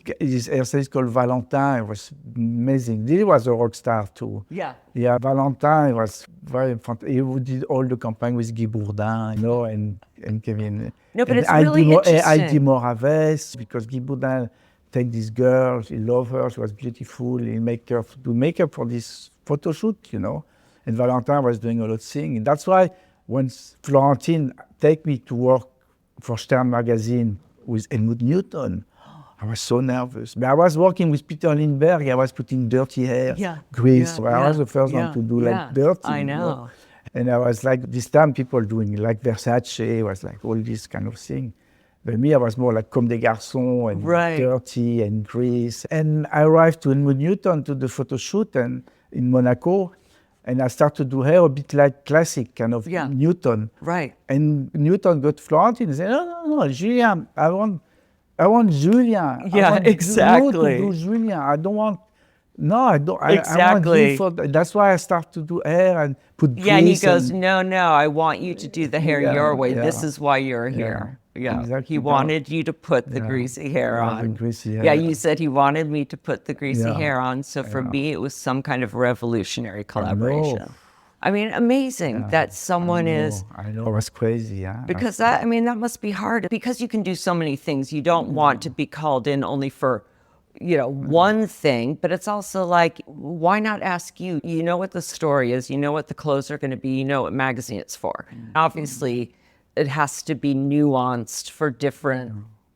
hairstylist called Valentin was amazing. He was a rock star too. Yeah, Valentin was very fun. He did all the campaign with Guy Bourdin, you know, and Kevin. No, but it's really interesting. Heidi Moraves, because Guy Bourdin take this girl, he loved her, she was beautiful, he do makeup for this photo shoot, you know. And Valentin was doing a lot of things. And that's why when Florentine take me to work for Stern magazine with Helmut Newton. I was so nervous. But I was working with Peter Lindbergh. I was putting dirty hair, grease. I was the first one to do like dirty. I know. And I was like, this time people doing like Versace, was like all this kind of thing. But me, I was more like Comme des Garçons and dirty and grease. And I arrived to Helmut Newton to the photo shoot in Monaco. And I started to do hair a bit like classic, kind of Newton. Right. And Newton got Florentine and said, no, Julien, I want Julien. Yeah, I want exactly. you to do Julien. I don't want, I don't. Exactly. I want you that's why I start to do hair and put grease. Yeah, and he goes, no, I want you to do the hair your way. Yeah. This is why you're here. Yeah, exactly. He wanted you to put the greasy hair on. Greasy hair. Yeah, you said he wanted me to put the greasy hair on. So for me, it was some kind of revolutionary collaboration. I mean, amazing that someone is. I know, it was crazy, yeah. Because that must be hard. Because you can do so many things. You don't want to be called in only for, one thing, but it's also like, why not ask you? You know what the story is. You know what the clothes are going to be. You know what magazine it's for. Obviously, it has to be nuanced for different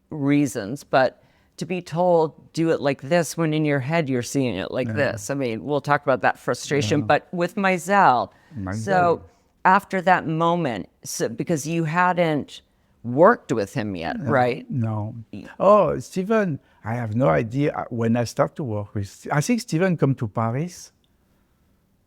reasons, but to be told, do it like this, when in your head you're seeing it like this. I mean, we'll talk about that frustration, but with Meisel, so after that moment, because you hadn't worked with him yet, right? No. Oh, Steven, I have no idea when I start to work with, I think Steven come to Paris.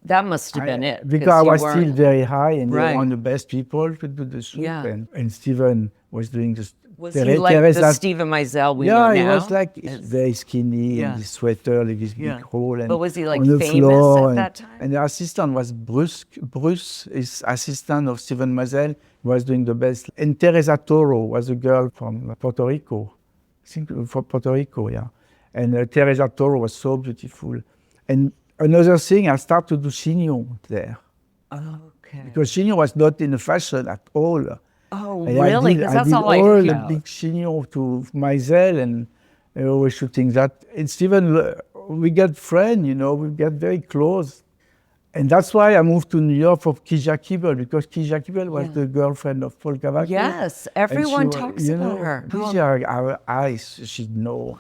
That must have been it. Because I was still very high and they were one of the best people to do the shoot. Yeah. And Steven was doing this. Was he like the Steven Meisel we know now? Yeah, he was like very skinny and this sweater, like this big hole. And but was he like on the famous floor, at that time? And the assistant was Bruce is assistant of Steven Meisel. He was doing the best. And Teresa Toro was a girl from Puerto Rico. I think from Puerto Rico, yeah. And Teresa Toro was so beautiful. And another thing, I started to do chignon there. Okay. Because chignon was not in the fashion at all. Oh, And really? Because that's all I all hear. the big chignon to Meisel, and we were shooting that. And Steven, we got friends, we got very close. And that's why I moved to New York for Keisha Kibble, because Keisha Kibble was the girlfriend of Paul Cavaccio. Yes, everyone talks about her. Keisha, our eyes, she know.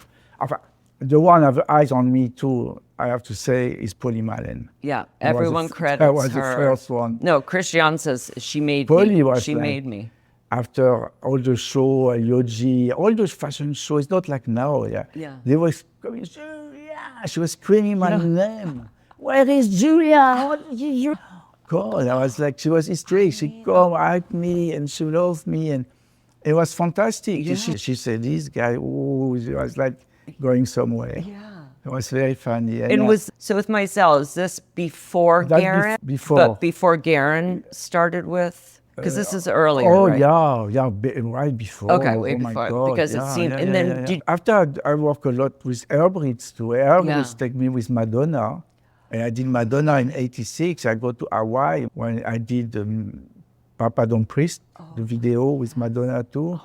The one of the eyes on me too, I have to say, is Polly Malen. Yeah, everyone credits her. That was her. the first one. No, Christian says she made Polly me. was She like, made me. After all the show, Yoji, all those fashion shows, it's not like now. Yeah. They were coming, Julia. She was screaming my name. Where is Julia? God, I was like, she was hysterical. She come at me and she loved me, and it was fantastic. Yeah. She said, this guy, he was like going somewhere. Yeah. It was very funny. And so with Meisel, is this before Guerin? Before. But before Guerin started with? Because this is earlier, right? Right before. Okay, way my before. God, Because it seemed, and then after I work a lot with Herbrits too. Herbrits take me with Madonna, and I did Madonna in '86. I go to Hawaii when I did Papa Don't Priest, the video with Madonna too.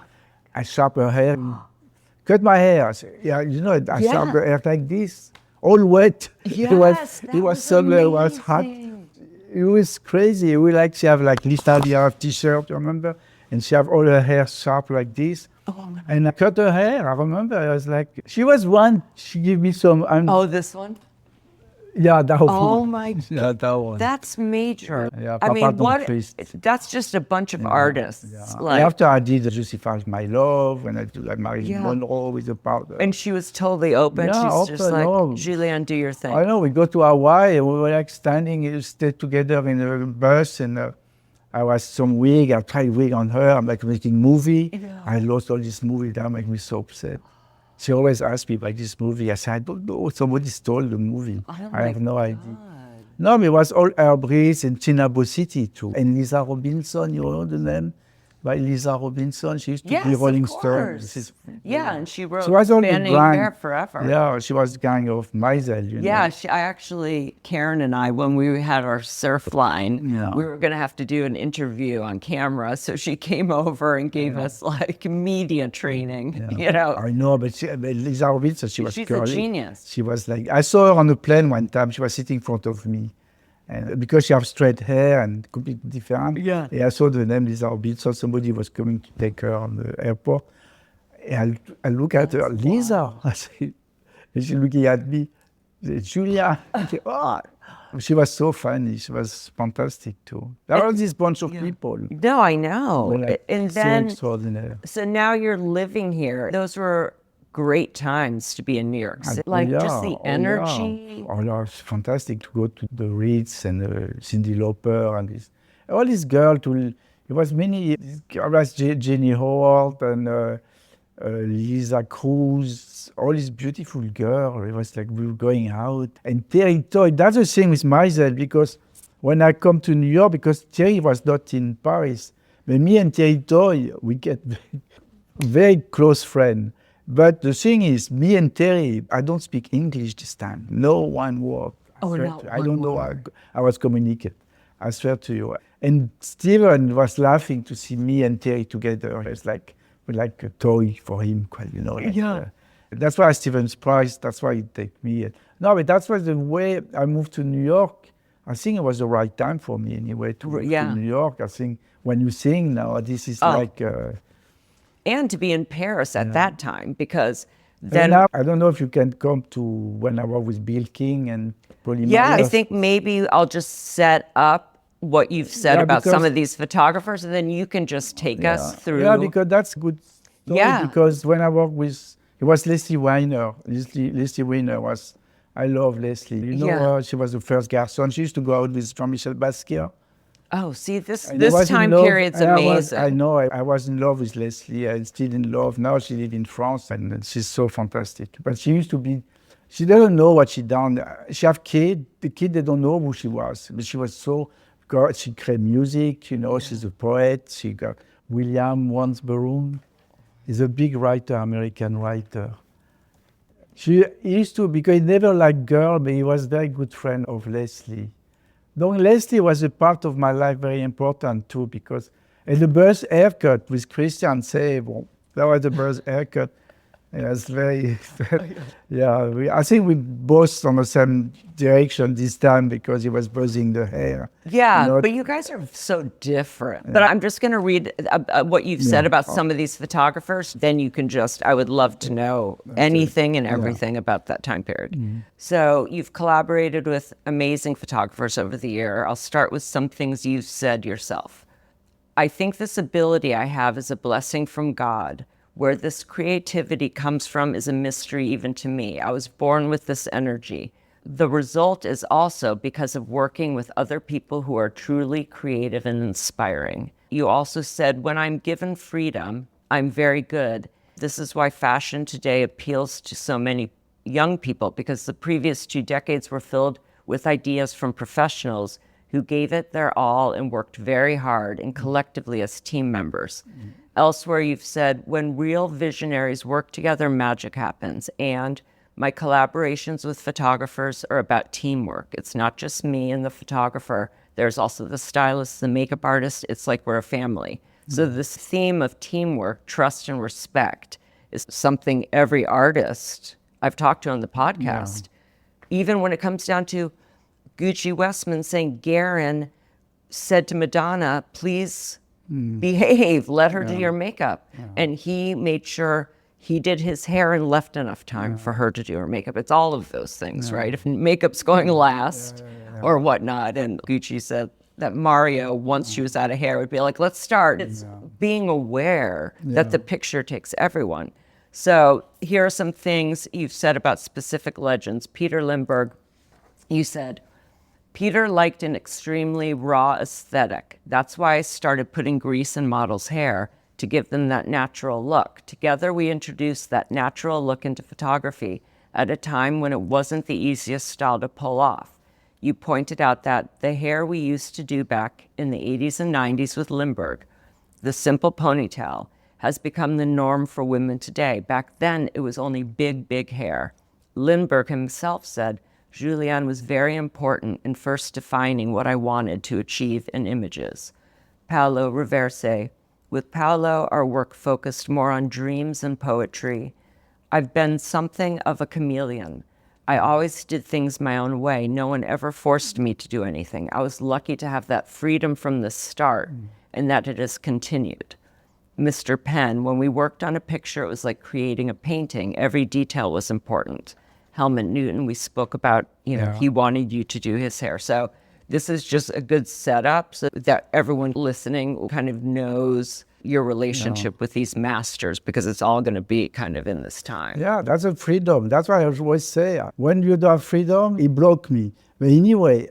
I sharp her hair, cut my hair. I sharp her hair like this, all wet. Yes, it was summer, it was hot. It was crazy. She have like Lisa Liara t-shirt, you remember? And she have all her hair sharp like this. And I cut her hair. I remember. I was like, she was one. She gave me some. This one? Yeah, that one. Oh my God. Yeah, that one. That's major. Yeah, I mean, Don't Priest. That's just a bunch of artists. Yeah. Like, after I did Justifies My Love, when I did Marilyn Monroe with the powder. and she was totally open. Yeah, She's open, just like, no. Julien, do your thing. I know, we go to Hawaii, and we were like standing, stayed together in a bus, and I was some wig, I tried wig on her, I'm like making movie. Yeah. I lost all this movie, that made me so upset. She always asked me about this movie. I said, I don't know, somebody stole the movie. I have no idea. No, but it was all Herbrits and Tina Bossiti too. And Lisa Robinson, you know the name? By Lisa Robinson, she used to be Rolling Stone. And she wrote she was on the Standing gang. There Forever. Yeah, she was gang of Meisel, Yeah, I actually, Karen and I, when we had our surf line, we were going to have to do an interview on camera. So she came over and gave us like media training, I know, but Lisa Robinson, she's a genius. She was like, I saw her on a plane one time. She was sitting in front of me. And because she have straight hair and completely different, Yeah. I saw the name Lisa Orbit, so somebody was coming to take her on the airport. And I look at her, Lisa. I say, and she's looking at me. I say, Julia. I say, oh. She was so funny. She was fantastic too. There are this bunch of people. No, I know. Like, And so then, extraordinary. so now you're living here. Those were great times to be in New York City. Like just the energy. Oh, yeah, it's fantastic to go to the Ritz and Cyndi Lauper and this. All these girls, it was many, there was Jenny Howard and Lisa Cruz, all these beautiful girls. It was like we were going out. And Terry Toy, that's the thing with Meisel, because when I come to New York, because Terry was not in Paris, but me and Terry Toy, we get very close friends. But the thing is, me and Terry, I don't speak English this time. No one word. I don't know how I was communicating. I swear to you. And Steven was laughing to see me and Terry together. It's like a toy for him, you know. That's why Steven's prize. That's why he take me. No, but that's why the way I moved to New York. I think it was the right time for me anyway to move to New York. I think when you sing now, this is like. And to be in Paris at that time, because then now, I don't know if you can come to when I was with Bill King and Polly I think maybe I'll just set up what you've said about some of these photographers, and then you can just take us through. Yeah, because that's good. Because when I worked with, it was Leslie Weiner. Leslie Weiner was, I love Leslie. You know her, she was the first garçon. She used to go out with Jean-Michel Basquiat. Oh, see, this time period's amazing. I know. I was in love with Leslie. I'm still in love. Now she lives in France, and she's so fantastic. But she used to be, she doesn't know what she done. She have kids. The kids, they don't know who she was. But she was so, she created music, you know, she's a poet. She got William Wansborough. He's a big writer, American writer. He used to, because he never liked girls, but he was a very good friend of Leslie. Donc Leslie was a part of my life, very important too, because and the birth haircut with Christian Sable, that was the birth haircut. It was very, I think we both on the same direction this time because he was buzzing the hair. Yeah, but you guys are so different. Yeah. But I'm just going to read what you've said about some of these photographers. Then you can just, I would love to know anything and everything about that time period. Mm-hmm. So you've collaborated with amazing photographers over the year. I'll start with some things you've said yourself. I think this ability I have is a blessing from God. Where this creativity comes from is a mystery even to me. I was born with this energy. The result is also because of working with other people who are truly creative and inspiring. You also said, when I'm given freedom, I'm very good. This is why fashion today appeals to so many young people, because the previous 2 decades were filled with ideas from professionals who gave it their all and worked very hard and collectively as team members. Mm-hmm. Elsewhere, you've said, when real visionaries work together, magic happens. And my collaborations with photographers are about teamwork. It's not just me and the photographer. There's also the stylist, the makeup artist. It's like we're a family. Mm-hmm. So this theme of teamwork, trust, and respect is something every artist I've talked to on the podcast, even when it comes down to Gucci Westman saying, Guerin said to Madonna, please behave, let her do your makeup. And he made sure he did his hair and left enough time for her to do her makeup. It's all of those things, right? If makeup's going last or whatnot. And Gucci said that Mario, once she was out of hair, would be like, let's start. It's being aware that the picture takes everyone. So here are some things you've said about specific legends. Peter Lindbergh, you said, Peter liked an extremely raw aesthetic. That's why I started putting grease in models' hair to give them that natural look. Together, we introduced that natural look into photography at a time when it wasn't the easiest style to pull off. You pointed out that the hair we used to do back in the 80s and 90s with Lindbergh, the simple ponytail, has become the norm for women today. Back then, it was only big, big hair. Lindbergh himself said, Julien was very important in first defining what I wanted to achieve in images. Paolo Reverse. With Paolo, our work focused more on dreams and poetry. I've been something of a chameleon. I always did things my own way. No one ever forced me to do anything. I was lucky to have that freedom from the start and that it has continued. Mr. Penn, when we worked on a picture, it was like creating a painting. Every detail was important. Helmut Newton, we spoke about, he wanted you to do his hair. So this is just a good setup so that everyone listening kind of knows your relationship with these masters, because it's all going to be kind of in this time. Yeah, that's a freedom. That's why I always say, when you don't have freedom, it block me. But anyway,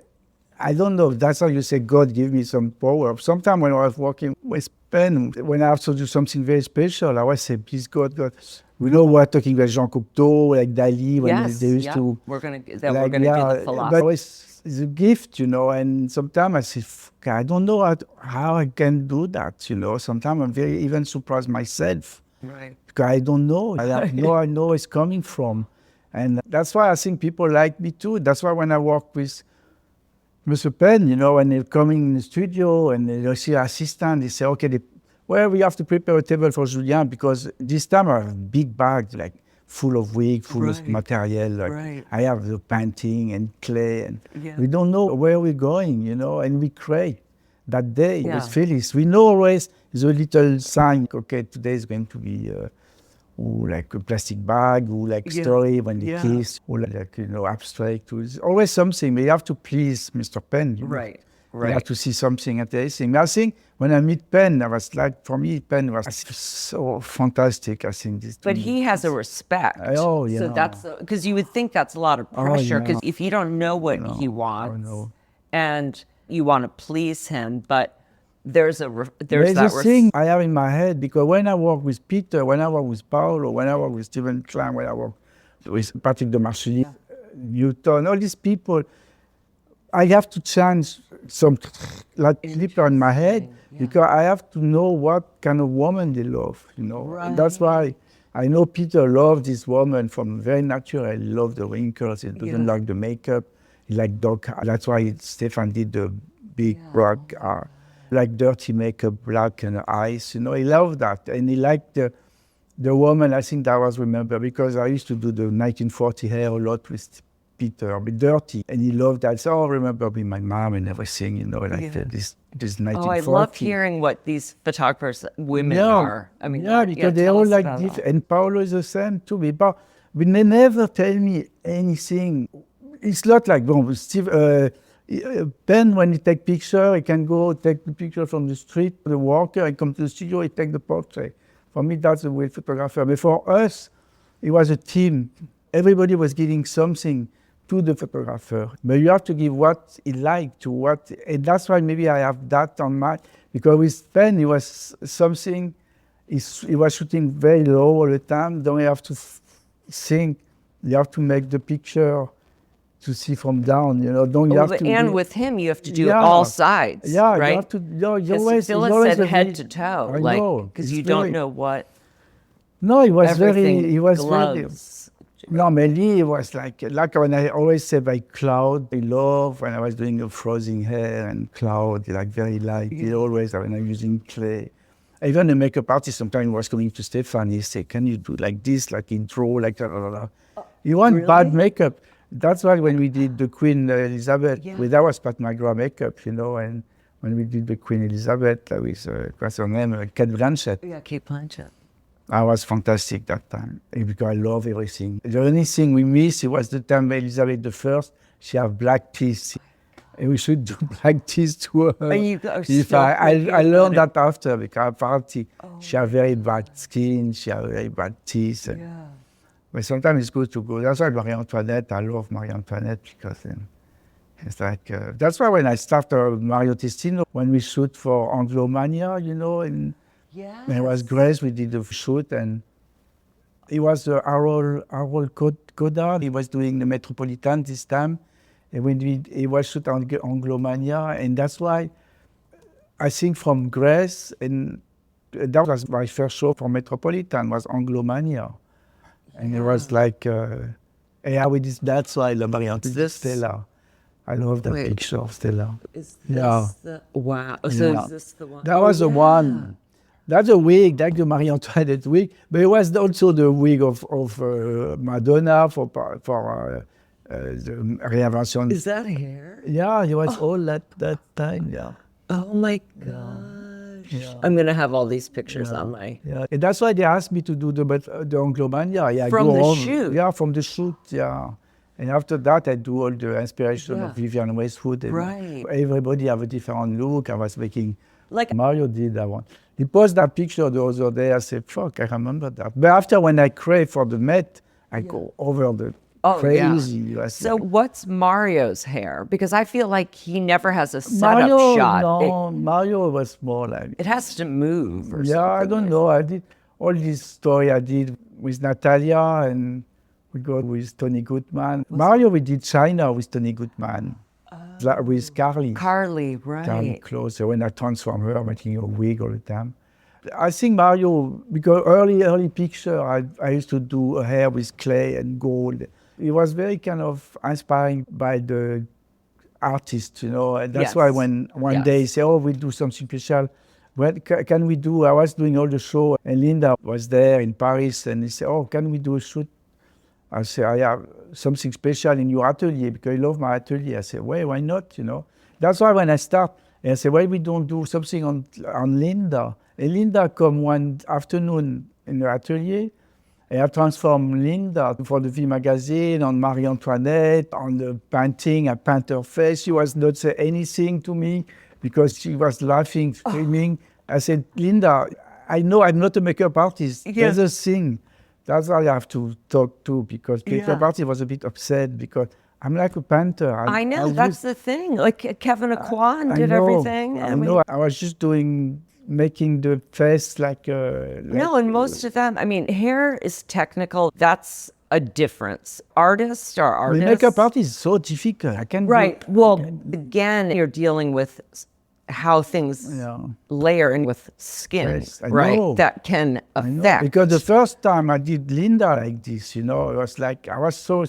I don't know. That's how you say God give me some power. Sometimes when I was working with Penn, when I have to do something very special, I always say, please God. We know we're talking about Jean Cocteau, like Dali, when they used to. We're gonna do the philosophy. But always it's a gift, and sometimes I say, I don't know how I can do that, Sometimes I'm very even surprised myself. Right. Because I don't know. I know where it's coming from. And that's why I think people like me too. That's why when I work with Mr. Penn, when they're coming in the studio and they see an assistant, they say, okay, we have to prepare a table for Julien, because this time I have big bags, like full of wig, full of material. Like I have the painting and clay, and we don't know where we're going, and we create. That day with Phyllis, we know always the little sign, okay, today is going to be like a plastic bag, or like story when they kiss, or like, abstract. It's always something, but you have to please Mr. Penn. Right. You have to see something interesting. I think when I meet Penn, for me, Penn was so fantastic. I think this. But he has a respect. Oh, yeah. So that's, because you would think that's a lot of pressure, because if you don't know what he wants, and you want to please him, but there's a thing I have in my head, because when I work with Peter, when I work with Paolo, when I work with Steven Klein, when I work with Patrick de Marchilly, Newton, all these people, I have to change some like clipper in my head, because I have to know what kind of woman they love, And that's why I know Peter loved this woman from very natural. He loved the wrinkles, he doesn't like the makeup, he liked dark hair. That's why Stefan did the big black hair, like dirty makeup, black and eyes, He loved that. And he liked the woman, I think that was remembered, because I used to do the 1940 hair a lot with Peter, a bit dirty, and he loved that. So I remember being my mom and everything, this 1940. Oh, I love hearing what these photographers, women are. I mean, because they all like different. And Paolo is the same too. But they never tell me anything. It's not like Penn, when he take picture, he can go take the picture from the street, the walker, and come to the studio, he take the portrait. For me, that's the way photographer. But for us, it was a team. Everybody was giving something to the photographer, but you have to give what he liked to what, and that's why maybe I have that on my, because with Penn, it was something, he was shooting very low all the time, then you have to think, you have to make the picture to see from down, don't you have to. And with him, you have to do all sides, right? You have to, you always said head to toe, because you don't know what. No, he was very, gloves. Normally, it was like when I always say by cloud, I love when I was doing a frozen hair and cloud, like very light. Always when I'm using clay. Even the makeup artist sometimes was coming to Stefan, he said, can you do like this, like intro, like that, You want bad makeup. That's why when we did the Queen Elizabeth, that was Pat McGrath makeup, and when we did the Queen Elizabeth with, what's her name, Kate Blanchett. Yeah, Kate Blanchett. I was fantastic that time, because I love everything. The only thing we missed, it was the time Elizabeth I, she had black teeth. And we should do black teeth to her. I learned that after, because apparently she had very bad skin, she had very bad teeth. But sometimes it's good to go. That's why Marie Antoinette, I love Marie Antoinette, because it's like, that's why when I started Mario Testino, when we shoot for Anglomania, and it was Grace, we did the shoot, and it was Harold Godard. He was doing the Metropolitan this time, and when he was shoot on Anglomania, and that's why I think from Grace, and that was my first show for Metropolitan, was Anglomania. And it was like, that's why I love Marie Antoinette, Stella. I love that picture of Stella. Is this wow. So is this the one? That was the one. That's a wig, like the Marie Antoinette wig, but it was also the wig of Madonna for the revelation. Is that hair? Yeah, it was all that time, yeah. Oh my gosh. I'm going to have all these pictures on my... Yeah, and that's why they asked me to do the Anglomania. Yeah, From the shoot? Yeah, from the shoot, yeah. And after that, I do all the inspiration of Vivienne Westwood. And right. Everybody have a different look. I was making, like Mario did that one. He posted that picture the other day. I said, fuck, I remember that. But after when I crave for the Met, I go over the crazy. Yeah. So what's Mario's hair? Because I feel like he never has a setup shot. No, Mario was more like... It has to move or something. I don't know. I did all this story I did with Natalia, and we go with Tony Goodman. Mario, we did China with Tony Goodman. With Carly. Carly, right. Carly Close. When I transform her, making a wig all the time. I think Mario, because early picture, I used to do a hair with clay and gold. It was very kind of inspiring by the artist, and that's why when one day he said, oh, we'll do something special. What can we do? I was doing all the show, and Linda was there in Paris, and he said, oh, can we do a shoot? I said, I have something special in your atelier, because I love my atelier. I said, well, why not, That's why when I start, and I said, why we don't do something on Linda? And Linda come one afternoon in the atelier, and I transformed Linda for the V magazine, on Marie Antoinette, on the painting. I paint her face. She was not saying anything to me because she was laughing, screaming. I said, Linda, I know I'm not a makeup artist. There's a thing. That's why I have to talk to, because makeup artist was a bit upset because I'm like a painter. I know, that's the thing. Like Kevin Aquan did everything. I know. I was just making the face like no, and most of them, hair is technical. That's a difference. Artists are artists. The makeup artist is so difficult. I can't again, you're dealing with how things layer in with skin, right? That can affect. Because the first time I did Linda like this, it was like, I was so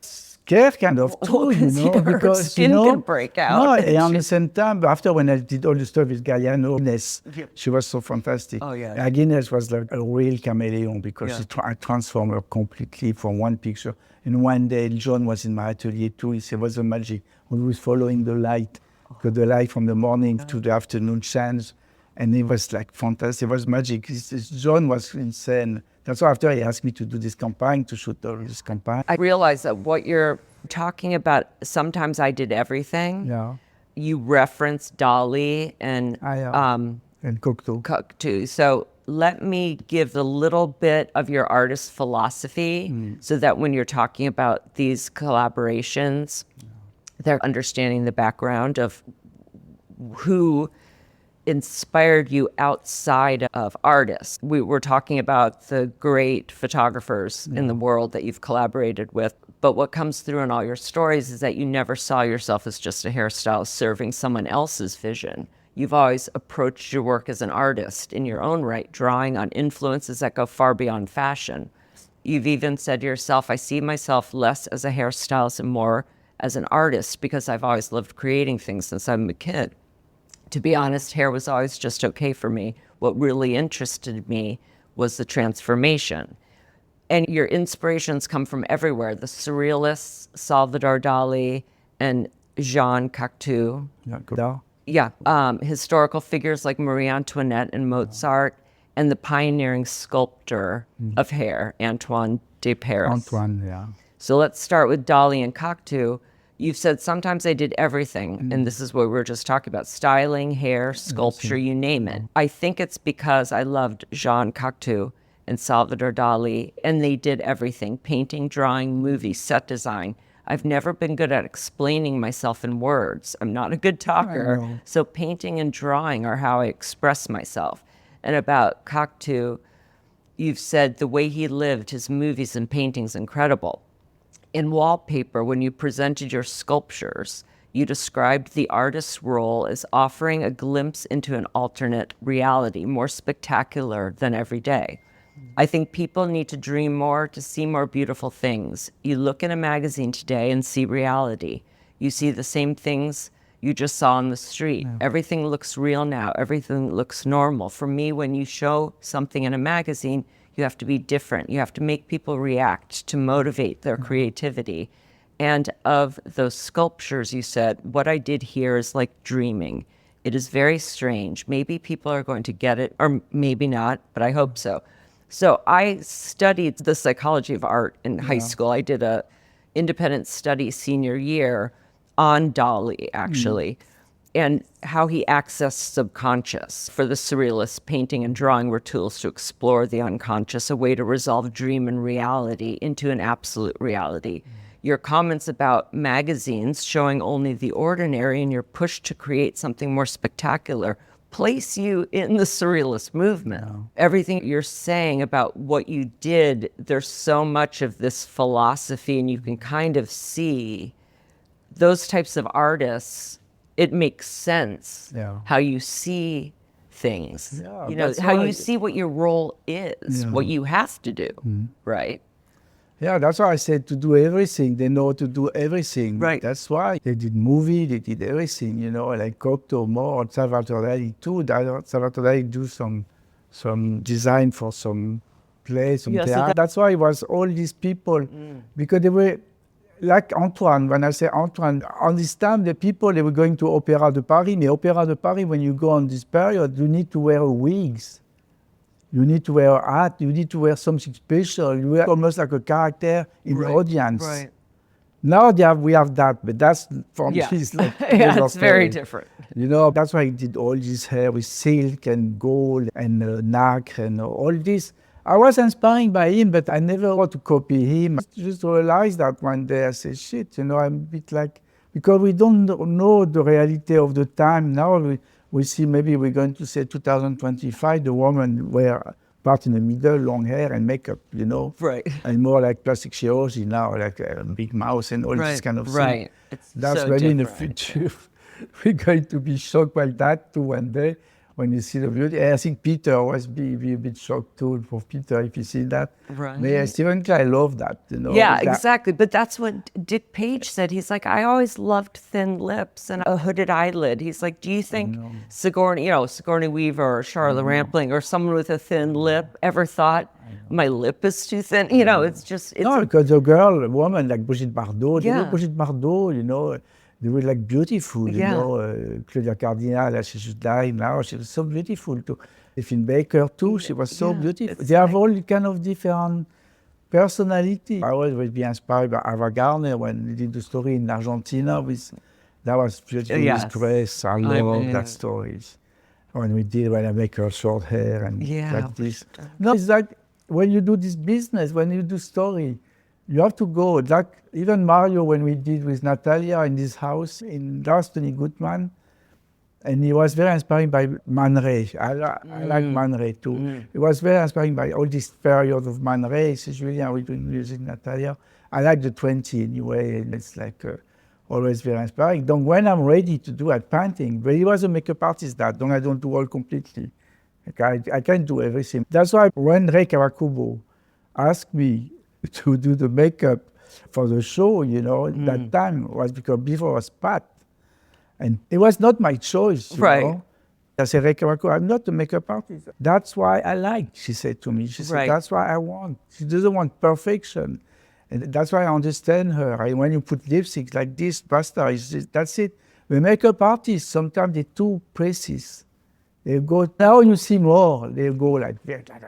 scared kind of too, because skin can break out. No, and at the same time, after when I did all the stuff with Galliano, Guinness, she was so fantastic. Oh yeah. Guinness was like a real chameleon because I transformed her completely from one picture. And one day, John was in my atelier too. He said, "What's the magic?" We was following the light, because the light from the morning to the afternoon shines, and it was like fantastic. It was magic. John was insane. That's why after he asked me to do this campaign, to shoot this campaign. I realize that what you're talking about, sometimes I did everything. Yeah. You reference Dali and Cocteau. So let me give a little bit of your artist philosophy so that when you're talking about these collaborations, they're understanding the background of who inspired you outside of artists. We were talking about the great photographers in the world that you've collaborated with, but what comes through in all your stories is that you never saw yourself as just a hairstylist serving someone else's vision. You've always approached your work as an artist in your own right, drawing on influences that go far beyond fashion. You've even said to yourself, I see myself less as a hairstylist and more as an artist because I've always loved creating things since I'm a kid. To be honest, hair was always just okay for me. What really interested me was the transformation. And your inspirations come from everywhere. The surrealists, Salvador Dali and Jean Cocteau. Historical figures like Marie Antoinette and Mozart, and the pioneering sculptor of hair, Antoine de Paris. So let's start with Dali and Cocteau. You've said sometimes I did everything, and this is what we were just talking about, styling, hair, sculpture, you name it. I think it's because I loved Jean Cocteau and Salvador Dali, and they did everything, painting, drawing, movies, set design. I've never been good at explaining myself in words. I'm not a good talker, so painting and drawing are how I express myself. And about Cocteau, you've said the way he lived, his movies and paintings, incredible. In Wallpaper, when you presented your sculptures, you described the artist's role as offering a glimpse into an alternate reality, more spectacular than every day. I think people need to dream more to see more beautiful things. You look in a magazine today and see reality. You see the same things you just saw on the street. Everything looks real now. Everything looks normal. For me, when you show something in a magazine, you have to be different. You have to make people react to motivate their creativity. And of those sculptures, you said, what I did here is like dreaming. It is very strange. Maybe people are going to get it, or maybe not, but I hope so. So I studied the psychology of art in high school. I did a independent study senior year on Dali, actually, and how he accessed subconscious. For the surrealists, painting and drawing were tools to explore the unconscious, a way to resolve dream and reality into an absolute reality. Your comments about magazines showing only the ordinary and your push to create something more spectacular place you in the surrealist movement. Everything you're saying about what you did, there's so much of this philosophy, and you can kind of see those types of artists. It makes sense how you see things, you know, how you see what your role is, what you have to do, right? Yeah, that's why I said to do everything. They know to do everything. Right. That's why they did movie, they did everything, you know, like Cocteau more, Salvatore Dali too. Salvatore Dali do some design for some plays, some theater. That's why it was all these people, because they were, like Antoine, when I say Antoine, on this time, the people, they were going to Opéra de Paris. Mais Opéra de Paris, when you go on this period, you need to wear wigs. You need to wear a hat. You need to wear something special. You wear almost like a character in the audience. Right. Now we have that, but that's for me. It's like it's very different. You know, that's why I did all this hair with silk and gold and nacre and all this. I was inspired by him, but I never want to copy him. I just realized that one day. I said, shit, you know, I'm a bit like, because we don't know the reality of the time. Now we see, maybe we're going to say 2025, the woman wear part in the middle, long hair and makeup, you know. Right. And more like plastic chirurgy now, like a big mouse and all this kind of thing. Right. That's so maybe in the different. future. We're going to be shocked by that too one day when you see the beauty. And I think Peter always be a bit shocked too for Peter if you see that. Right. But Steven I love that, you know. Yeah, exactly. But that's what Dick Page said. He's like, I always loved thin lips and a hooded eyelid. He's like, do you think Sigourney Weaver or Charlotte Rampling or someone with a thin lip ever thought my lip is too thin? You know, it's just... No, because a woman like Brigitte Bardot, you know, Brigitte Bardot, you know, they were like beautiful, you know. Claudia Cardinal, she just died now. She was so beautiful too. Stephen Baker too, she was so beautiful. They have all kind of different personality. I always would be inspired by Ava Gardner when we did the story in Argentina. That was beautiful with Grace. I love that story. When I make her short hair and like this. No, it's like when you do this business, when you do story, you have to go. Like even Mario, when we did with Natalia in this house in Tony Goodman, and he was very inspiring by Man Ray. I like Man Ray too. He was very inspiring by all this period of Man Ray. It's Julien, we're doing music, Natalia. I like the 20 anyway, and it's like always very inspiring. Donc when I'm ready to do a painting, but he was a makeup artist I don't do all completely. I can't do everything. That's why when Ray Kawakubo asked me to do the makeup for the show, you know, that time was because before was Pat. And it was not my choice, you know. I said, Ray Kawakubo, I'm not a makeup artist. That's why I like, she said to me. She said, that's why I want. She doesn't want perfection. And that's why I understand her. And when you put lipstick like this, basta, that's it. The makeup artists, sometimes they're too precise. They go, now you see more, they go like...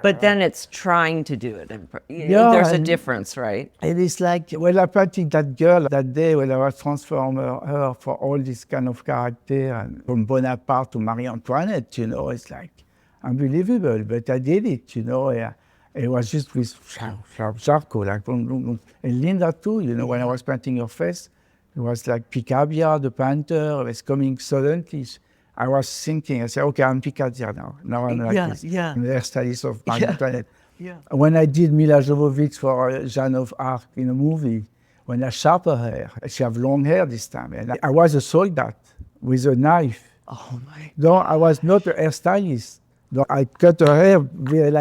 But then it's trying to do it. There's a difference, right? It is like, when I painted that girl that day, when I was transforming her for all this kind of character, and from Bonaparte to Marie Antoinette, you know, it's like unbelievable. But I did it, you know. It was just with sharp charcoal. Like, and Linda too, you know, when I was painting her face, it was like Picabia, the painter, was coming suddenly. I was thinking, I said, okay, I'm Picabia now. Now I'm like this. I'm the hairstylist of Marie Antoinette. When I did Mila Jovovich for Jeanne of Arc in a movie, when I sharp her hair, she have long hair this time. And I was a soldier with a knife. Oh my. No, I was not a hairstylist. No, I cut her hair with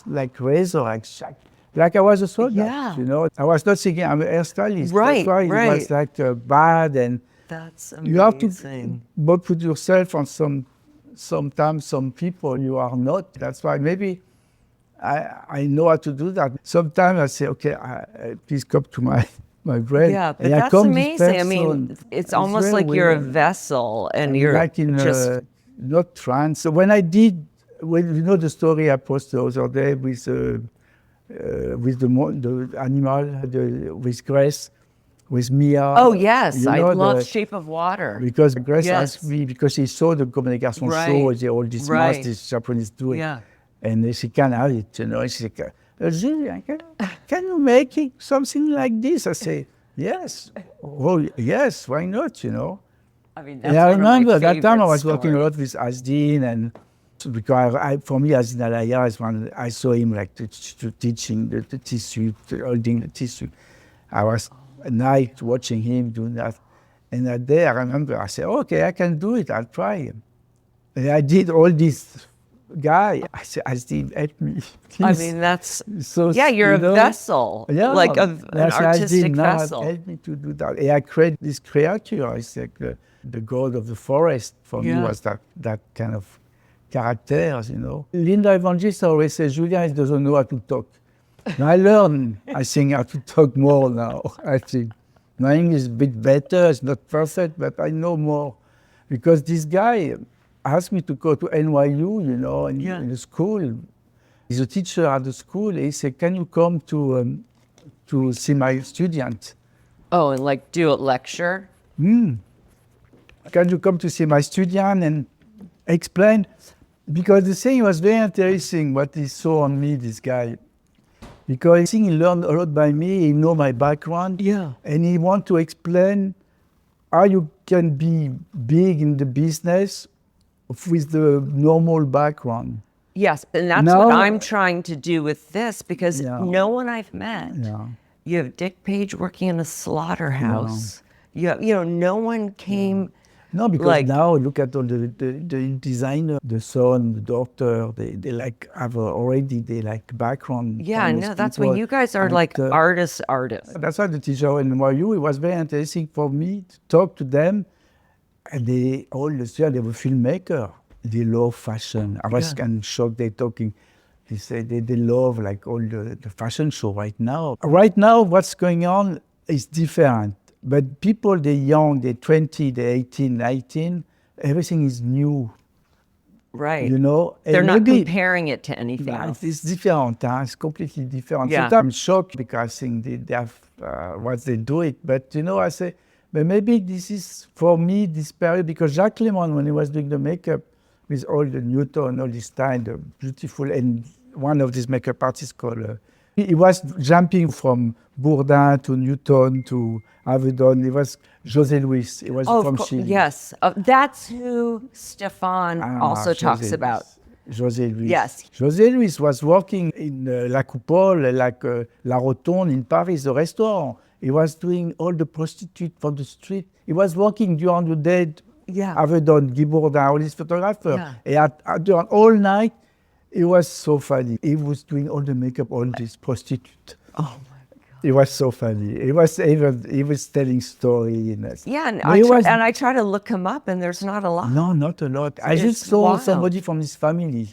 like razor, like I was a soldier, you know. I was not thinking I'm a hairstylist. Right, That's why it was like bad and... That's amazing. You have to put yourself on sometimes some people you are not. That's why maybe I know how to do that. Sometimes I say, okay, please come to my brain. Yeah, but And I that's come this amazing. I person, mean, it's almost very like you're a weird. vessel and you're Like in just not trance. So when I did, when you know the story I posted the other day with the animal, with Grace, with Mia. Oh, yes. You I know, love Shape of Water. because Grace Yes. asked me, because she saw the Comme des Garçons show, all these masks these Japanese doing. Yeah. And she can have it, you know. And she said, Julien, can you make it something like this? I say, yes. Oh, yes, why not, you know? I mean, And that's I one of my remember that time I favorite was working a stories. lot with Asdin, and because for me, Asdin Alaya is one, I saw him like teaching the tissue, holding the tissue. I was at night watching him doing that. And that day I remember, I said, okay, I can do it, I'll try. And I did all this guy. I said, Asdin, help me. I please." mean, that's, So, yeah, you're you a know, vessel, yeah, like an I said, artistic "Asdin, now vessel. help me to do that." And I created this creature. It's like the god of the forest for me was that kind of characters, you know. Linda Evangelista always says, Julien doesn't know how to talk. Now I learn, I think, how to talk more now, I think. My English is a bit better, it's not perfect, but I know more. Because this guy asked me to go to NYU, you know, in the school. He's a teacher at the school. He said, can you come to see my student? Oh, and like do a lecture? Can you come to see my student and explain? Because the thing was very interesting what he saw on me, this guy. Because I think he learned a lot by me, he know my background. Yeah. And he want to explain how you can be big in the business with the normal background. Yes, and that's Now- what I'm trying to do with this, because Yeah. no one I've met. Yeah. You have Dick Page working in a slaughterhouse. You know, no one came. No, because Like- now look at all the designer, the son, the daughter, they like have already they like background. Yeah, I famous know. That's people. why you guys are And, like artists. That's why the teacher in NYU, it was very interesting for me to talk to them. And they all the students, they were filmmaker. They love fashion. I was kind of shocked they talking. They say they love like all the fashion show right now. Right now, what's going on is different. But people, they're young, they're 20, they're 18, 19, everything is new, Right. you know? And They're not maybe- comparing it to anything else. It's different, it's completely different. Yeah. Sometimes I'm shocked because I think they have what they do it. But, you know, I say, but maybe this is, for me, this period, because Jacques Lemon, when he was doing the makeup with all the Newton, all this time, the beautiful, and one of these makeup artists called, he was jumping from Bourdin to Newton to Avedon. It was José Luis. It was from Chile. Yes. That's who Stefan also José talks Luis. about. José Luis. Yes. José Luis was working in La Coupole, like La Rotonde in Paris, the restaurant. He was doing all the prostitutes from the street. He was working during the day. Yeah. Avedon, Guy Bourdin, all these photographers. Yeah. And during all night, it was so funny. He was doing all the makeup, all these prostitutes. Oh my God. It was so funny. He was telling story. Yeah, and But I try to look him up, and there's not a lot. No, not a lot. I It's just saw wild. somebody from his family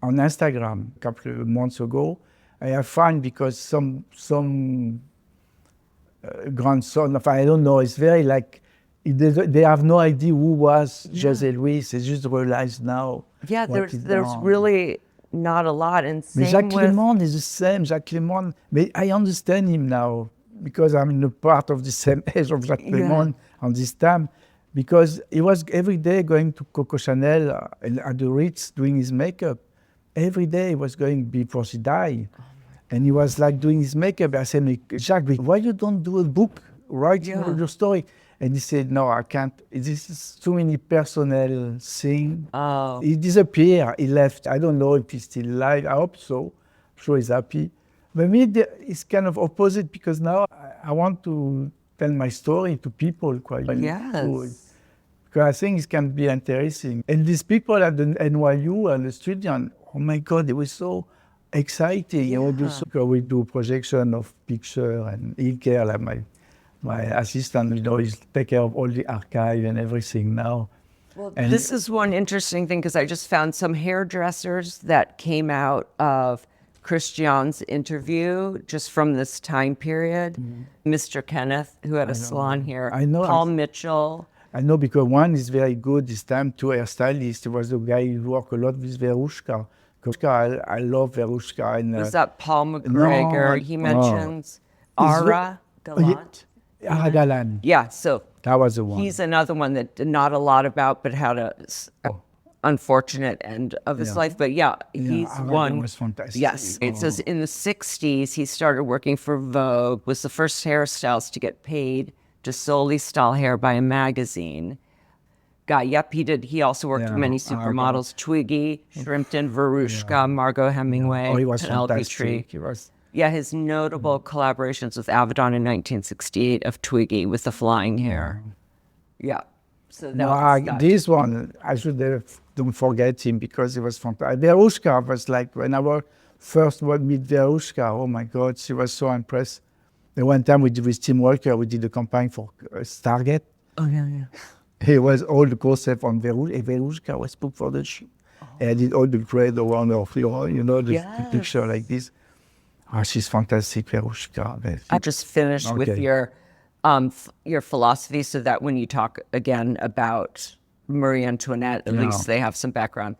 on Instagram a couple of months ago. I find because some grandson, I don't know, it's very like, they have no idea who was José Luis. They just realized now. Yeah, what there's he really not a lot. And But same Jacques with, Lemon is the same. Jacques Lemon, but I understand him now because I'm in a part of the same age of Jacques Lemon on this time. Because he was every day going to Coco Chanel and at the Ritz doing his makeup. Every day he was going before she died. And he was like doing his makeup. I said, Jacques, why you don't do a book? Write your story. And he said, no, I can't. This is too many personal things. Oh. He disappeared. He left. I don't know if he's still alive. I hope so. I'm sure he's happy. But me, it's kind of opposite because now I want to tell my story to people quite. Yes. Because I think it can be interesting. And these people at the NYU and the student, oh my God, it was so exciting. You know, we do projection of picture and he'll care like my assistant, you know, he's take care of all the archive and everything now. Well, And this is one interesting thing because I just found some hairdressers that came out of Christian's interview just from this time period. Mr. Kenneth, who had a salon here. I know. Paul Mitchell. I know because one is very good this time, two hairstylists. It was the guy who worked a lot with Verushka. I love Verushka. And, Was that Paul McGregor? He mentions Ara Gallant. Ara Gallant. Yeah, so that was the one. He's another one that not a lot about, but had a unfortunate end of his life. But he's one. Was fantastic. Yes, it says in the 60s he started working for Vogue, was the first hairstylist to get paid to solely style hair by a magazine. He also worked with many supermodels, Twiggy, Shrimpton, Verushka, Margot Hemingway, he was Penelope fantastic. Tree. His notable collaborations with Avedon in 1968 of Twiggy with the flying hair. Yeah. So this one, I should don't forget him because he was fantastic. Verushka was like, when I first meet Verushka, oh my God, she was so impressed. The one time we did with Tim Walker, we did a campaign for Stargate. Oh, yeah. It was all the concept on Verushka. Verushka was booked for the shoot. And I did all the grade around her floor, the picture like this. Oh, she's fantastic, Verushka. I just finished with your philosophy so that when you talk again about Marie Antoinette, at least they have some background.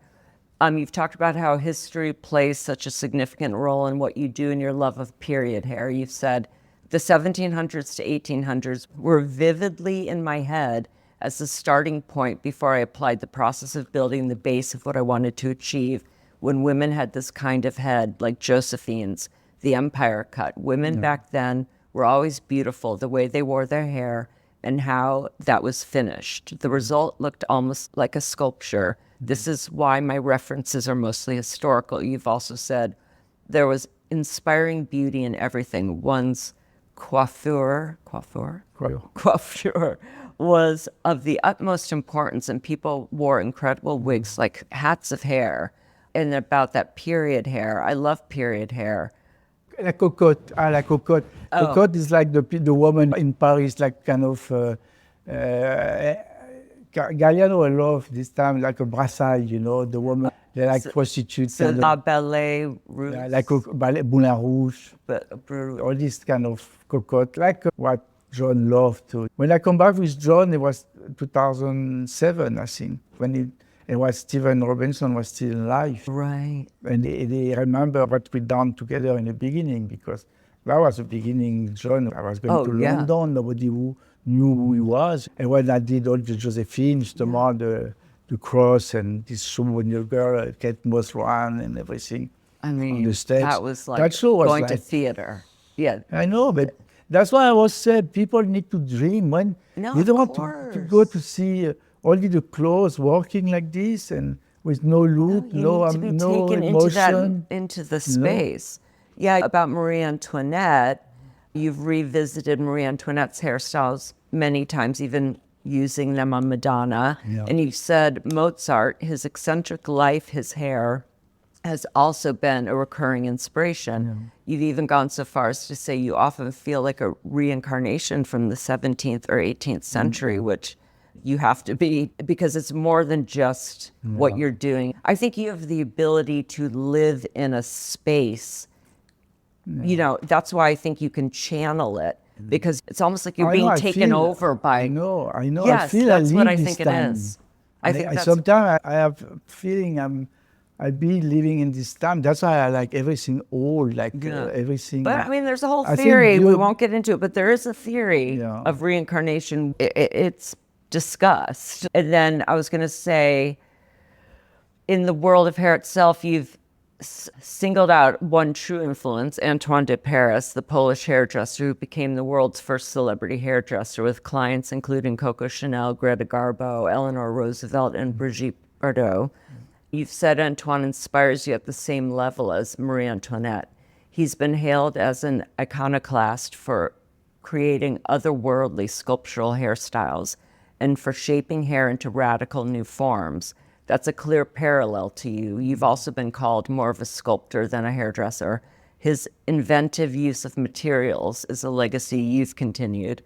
You've talked about how history plays such a significant role in what you do in your love of period hair. You've said the 1700s to 1800s were vividly in my head as the starting point before I applied the process of building the base of what I wanted to achieve when women had this kind of head, like Josephine's, the empire cut. Women back then were always beautiful, the way they wore their hair and how that was finished. The result looked almost like a sculpture. This is why my references are mostly historical. You've also said there was inspiring beauty in everything. One's coiffure was of the utmost importance, and people wore incredible wigs, like hats of hair. And about that period hair, I love period hair. La cocotte. La cocotte. Cocotte is like the woman in Paris, like kind of Galliano I love this time, like a brassage, the woman, they're like prostitutes. So la ballet rouge. Like ballet, Moulin Rouge. All this kind of cocotte, like what John loved too. When I come back with John, it was 2007, I think, when it was Steven Robinson was still alive. Right. And they remember what we done together in the beginning, because that was the beginning, John. I was going to London, nobody knew who he was. And when I did all the Josephine, the cross and this souvenir girl, Kate Moss ran and everything. I mean, on the stage. That was like going to theater. Yeah. I know, but that's why I was said people need to dream. When you don't want to go to see only the clothes working like this and with no look, no emotion. Into the space. Yeah, about Marie Antoinette, you've revisited Marie Antoinette's hairstyles many times, even using them on Madonna. Yeah. And you've said Mozart, his eccentric life, his hair, has also been a recurring inspiration. Yeah. You've even gone so far as to say you often feel like a reincarnation from the 17th or 18th century, which you have to be, because it's more than just what you're doing. I think you have the ability to live in a space. That's why I think you can channel it, because it's almost like you're being taken over by. I know. Yes, that's what I think it is. Sometimes I have a feeling I'll be living in this time. That's why I like everything old, everything. But I mean, there's a whole theory. We won't get into it, but there is a theory of reincarnation. It's discussed. And then I was going to say, in the world of hair itself, you've singled out one true influence, Antoine de Paris, the Polish hairdresser who became the world's first celebrity hairdresser, with clients including Coco Chanel, Greta Garbo, Eleanor Roosevelt, and Brigitte Bardot. You've said Antoine inspires you at the same level as Marie Antoinette. He's been hailed as an iconoclast for creating otherworldly sculptural hairstyles and for shaping hair into radical new forms. That's a clear parallel to you. You've also been called more of a sculptor than a hairdresser. His inventive use of materials is a legacy you've continued,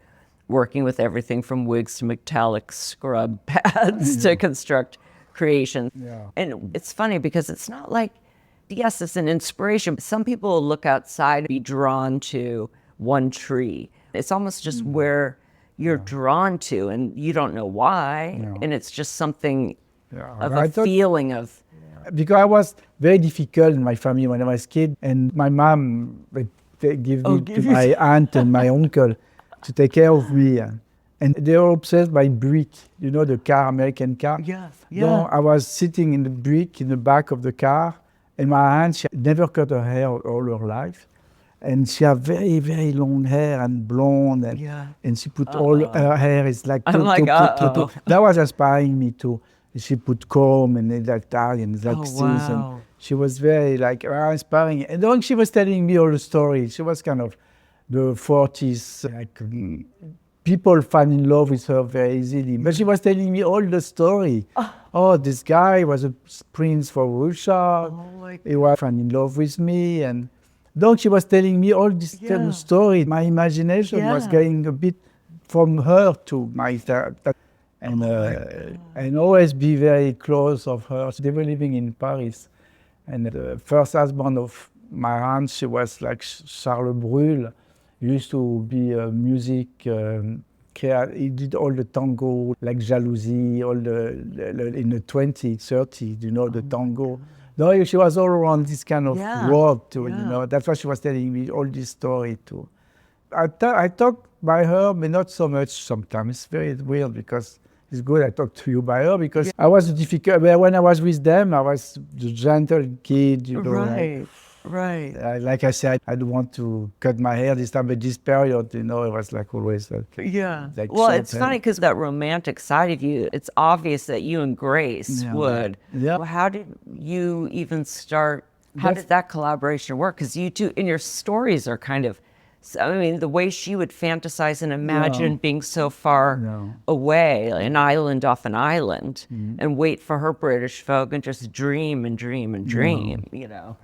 working with everything from wigs to metallic scrub pads to construct creation. Yeah. And it's funny because it's not like yes, it's an inspiration. Some people look outside and be drawn to one tree. It's almost just where you're drawn to, and you don't know why. And it's just something of a feeling of. Because I was very difficult in my family when I was a kid, and my mom would give me to my aunt and my uncle to take care of me. And they were obsessed by brick, you know, the car, American car. Yes, So I was sitting in the brick in the back of the car, and my aunt, she never cut her hair all her life. And she had very, very long hair and blonde, and she put all her hair is like... That was inspiring me too. She put comb and like that, and like and she was very like inspiring. And then she was telling me all the stories. She was kind of the 40s, like people fall in love with her very easily. But she was telling me all the story. Oh, this guy was a prince for Russia. He was fall in love with me, and then she was telling me all this story. My imagination was going a bit from her to my and always be very close of her. They were living in Paris, and the first husband of my aunt, she was like Charles Brûle. He used to be a music he did all the tango, like Jalousie, all in the 20s, 30s, you know, the tango. No, she was all around this kind of world too, you know. That's why she was telling me all this story too. I talk by her, but not so much sometimes. It's very weird because it's good I talk to you by her, because I was difficult. When I was with them, I was the gentle kid, you know. Right. Like I said, I don't want to cut my hair this time, but this period, you know, it was like always. Like well, it's funny because that romantic side of you, it's obvious that you and Grace would. Well, how did you even start? How did that collaboration work? Because you two, in your stories, are kind of, I mean, the way she would fantasize and imagine being so far away, an island off an island, and wait for her British Vogue and just dream and dream and dream, you know.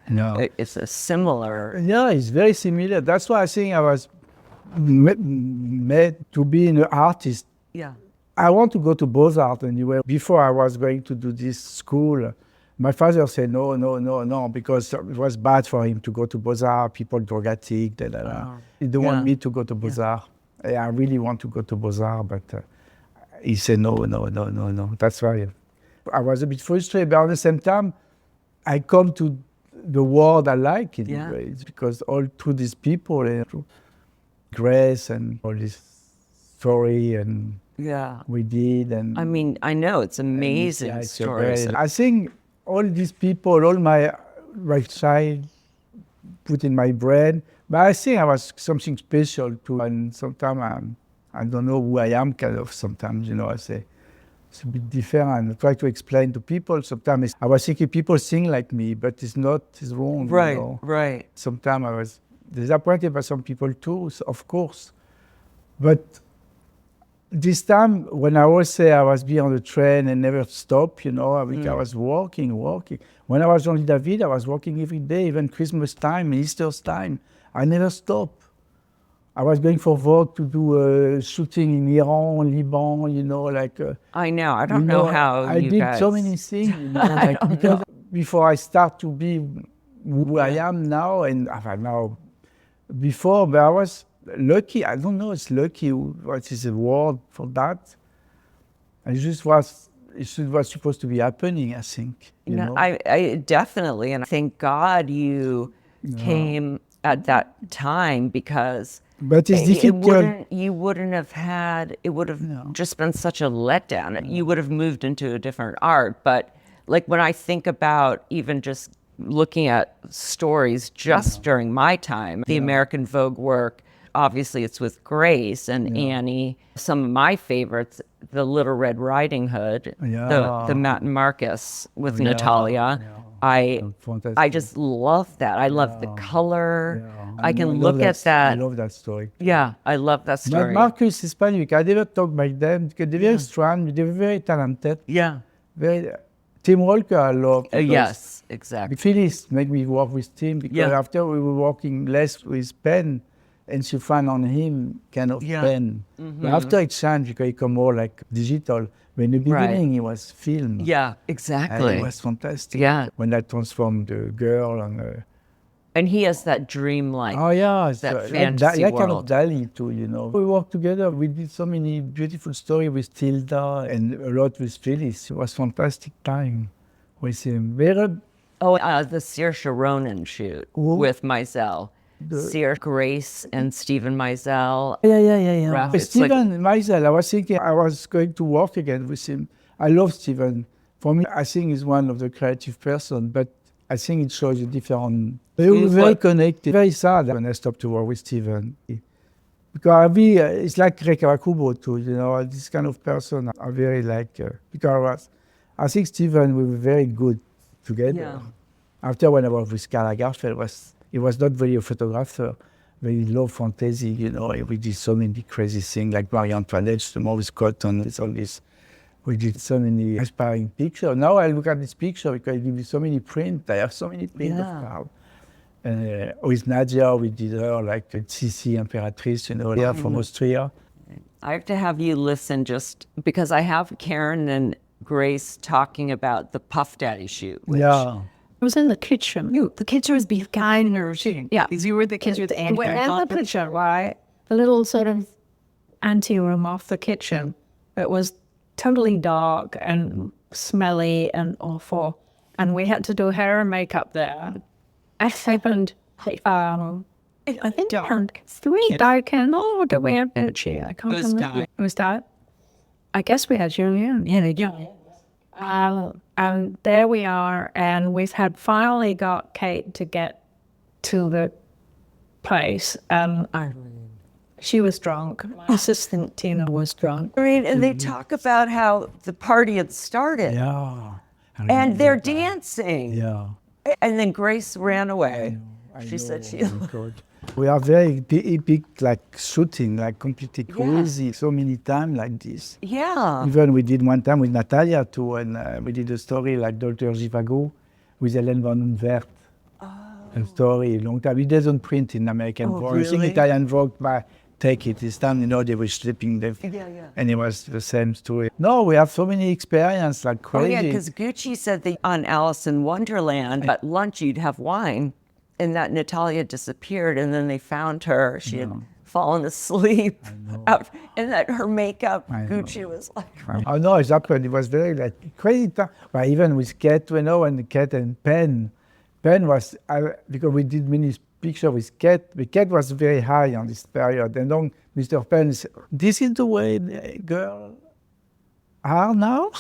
It's a similar... Yeah, it's very similar. That's why I think I was made to be an artist. I want to go to Beaux-Arts anyway. Before I was going to do this school, my father said no, because it was bad for him to go to Beaux-Arts, people dramatic, He didn't want me to go to Beaux-Arts. I really want to go to Beaux-Arts, but he said no. That's why I was a bit frustrated, but at the same time, I come to the world I like in ways, because all through these people, Grace and all this story and we did. And I mean, I know, it's amazing stories. I think all these people, all my child put in my brain, but I think I was something special too. And sometimes I don't know who I am, kind of. Sometimes, you know, I say it's a bit different. I try to explain to people. Sometimes I was thinking people sing like me, but it's not. It's wrong. Right, you know? right. Sometimes I was disappointed by some people too, of course. But this time, when I always say I was be on the train and never stop, you know, I was walking. When I was Jean David, I was walking every day, even Christmas time, Easter's time. I never stop. I was going for Vogue to do shooting in Iran, Liban, you know, like... I know, I don't know how I did so many things, you know, like, because before I start to be who I am now, and now, before, but I was lucky. I don't know, it's lucky, what is the word for that? It was supposed to be happening, I think. You know? I definitely, and thank God you came at that time, because but it's difficult. You wouldn't have had, it would have just been such a letdown. You would have moved into a different art. But like when I think about even just looking at stories just during my time, the American Vogue work, obviously it's with Grace and Annie. Some of my favorites, the Little Red Riding Hood, the Matt and Marcus with Natalia. I just love that. I love the color. I can look at that. I love that story. Yeah, I love that story. But Marcus is Hispanic. I never talk about them because they're very strong. They're very talented. Yeah. Tim Walker, I love. Yes, exactly. Phyllis made me work with Tim because after we were working less with Penn, and she found on him kind of pen. But after it changed, because it became more like digital. But in the beginning, it was film. Yeah, exactly. And it was fantastic. Yeah. When I transformed the girl and... And he has that dreamlike, oh yeah, that fantasy that kind of world. Dali too, you know. We worked together. We did so many beautiful stories with Tilda and a lot with Phyllis. It was fantastic time with him. The Saoirse Ronan shoot with Meisel. Saoirse, Grace, and Steven Meisel. Yeah. Steven Meisel, I was thinking I was going to work again with him. I love Steven. For me, I think he's one of the creative person, but I think it shows a different... We were very connected. Very sad when I stopped to work with Steven. Because it's like Rekawakubo too, you know, this kind of person I very like. Because I think Steven, we were very good together. Yeah. After when I was with Karl Lagerfeld, he was not really a photographer, but he loved fantasy, you know. We did so many crazy things like Marie Antoinette, the Maurice Cotton, it's all this. We did so many inspiring pictures. Now I look at this picture because I give you so many prints. I have so many prints of Karl. With Nadia, we did her like a Sissi Imperatrice, you know, here from Austria. I have to have you listen just because I have Karen and Grace talking about the Puff Daddy shoot. Which I was in the kitchen. The kitchen was behind her shooting. Yeah, because you were the kitchen with the anti. And the picture, right? The little sort of anteroom off the kitchen. It was totally dark and smelly and awful. And we had to do hair and makeup there. I happened, I think turned 3 dark candle, or did we have energy? I can't remember. It was dark. I guess we had Julien. And there we are, and we had finally got Kate to get to the place. She was drunk. My assistant Tina was drunk. And they talk about how the party had started. Yeah. And they're dancing. Yeah. And then Grace ran away. She said she... We are very epic, like shooting, like completely crazy, so many times like this. Yeah. Even we did one time with Natalia too, and we did a story like Dr. Zhivago with Hélène van Wert. A story, a long time. It doesn't print in American Vogue. Really? I think Italian Vogue take it this time, you know, they were slipping them. And it was the same story. No, we have so many experiences, like crazy. Oh yeah, because Gucci said that on Alice in Wonderland, at lunch you'd have wine, and that Natalia disappeared, and then they found her. She had fallen asleep, out, and that her makeup, Gucci was like... Oh no, it happened. It was very like crazy time. But even with Kate, you know, and Kate and Penn was, because we did many picture with Kate, but Kate was very high on this period. And then Mr. Penn said, this is the way the girl are now?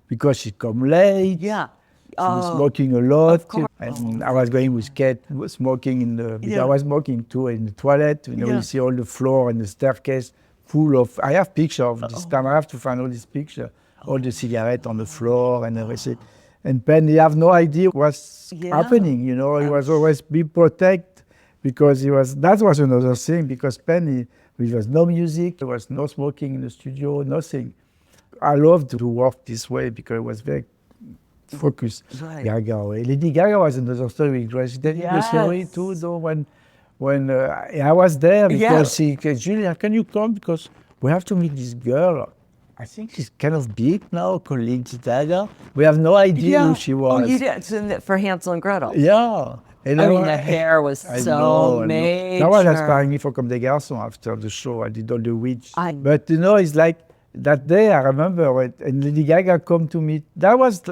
Because she come late. Yeah. She was smoking a lot. And I was going with Kate, smoking in the, because I was smoking too in the toilet. You know, you see all the floor and the staircase full of, I have pictures of this time. I have to find all these pictures, all the cigarettes on the floor and everything. And Penn, he have no idea what's happening, you know. He was always be protected because that was another thing, because Penn, there was no music, there was no smoking in the studio, nothing. I loved to work this way because it was very focused. Right. Gaga. Lady Gaga was another story with Grace. Did the story too, though, when I was there because she said, Julien, can you come? Because we have to meet this girl. I think she's kind of big now, called Lady Gaga. We have no idea who she was. Oh, you did? For Hansel and Gretel? Yeah. And I mean, the hair was so major. That was inspiring me for Comme des Garçons after the show. I did all the witch. But, you know, it's like that day, I remember, and Lady Gaga come to meet. That's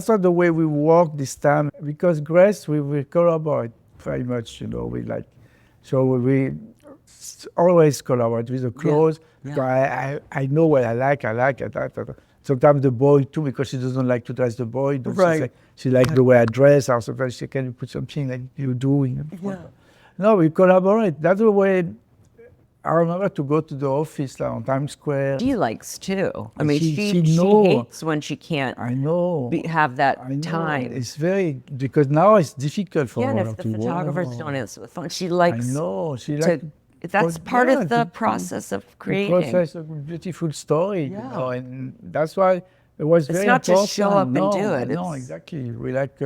not the way we work this time. Because Grace, we collaborate very much, you know. We always collaborate with the clothes. Yeah. I know what I like. Sometimes the boy too, because she doesn't like to dress the boy. Right. She likes the way I dress. Or sometimes she can put something like you do. No, we collaborate. That's the way. I remember to go to the office on Times Square. She likes too. I mean, she hates when she can't. I know. Have that time. It's very, because now it's difficult for her to work. Yeah, and if the photographers don't answer the phone, she likes. I know. She likes. That's part of the process of creating. The process of a beautiful story, you know, and that's why it was very important. It's not just show up and do it. No, exactly. We like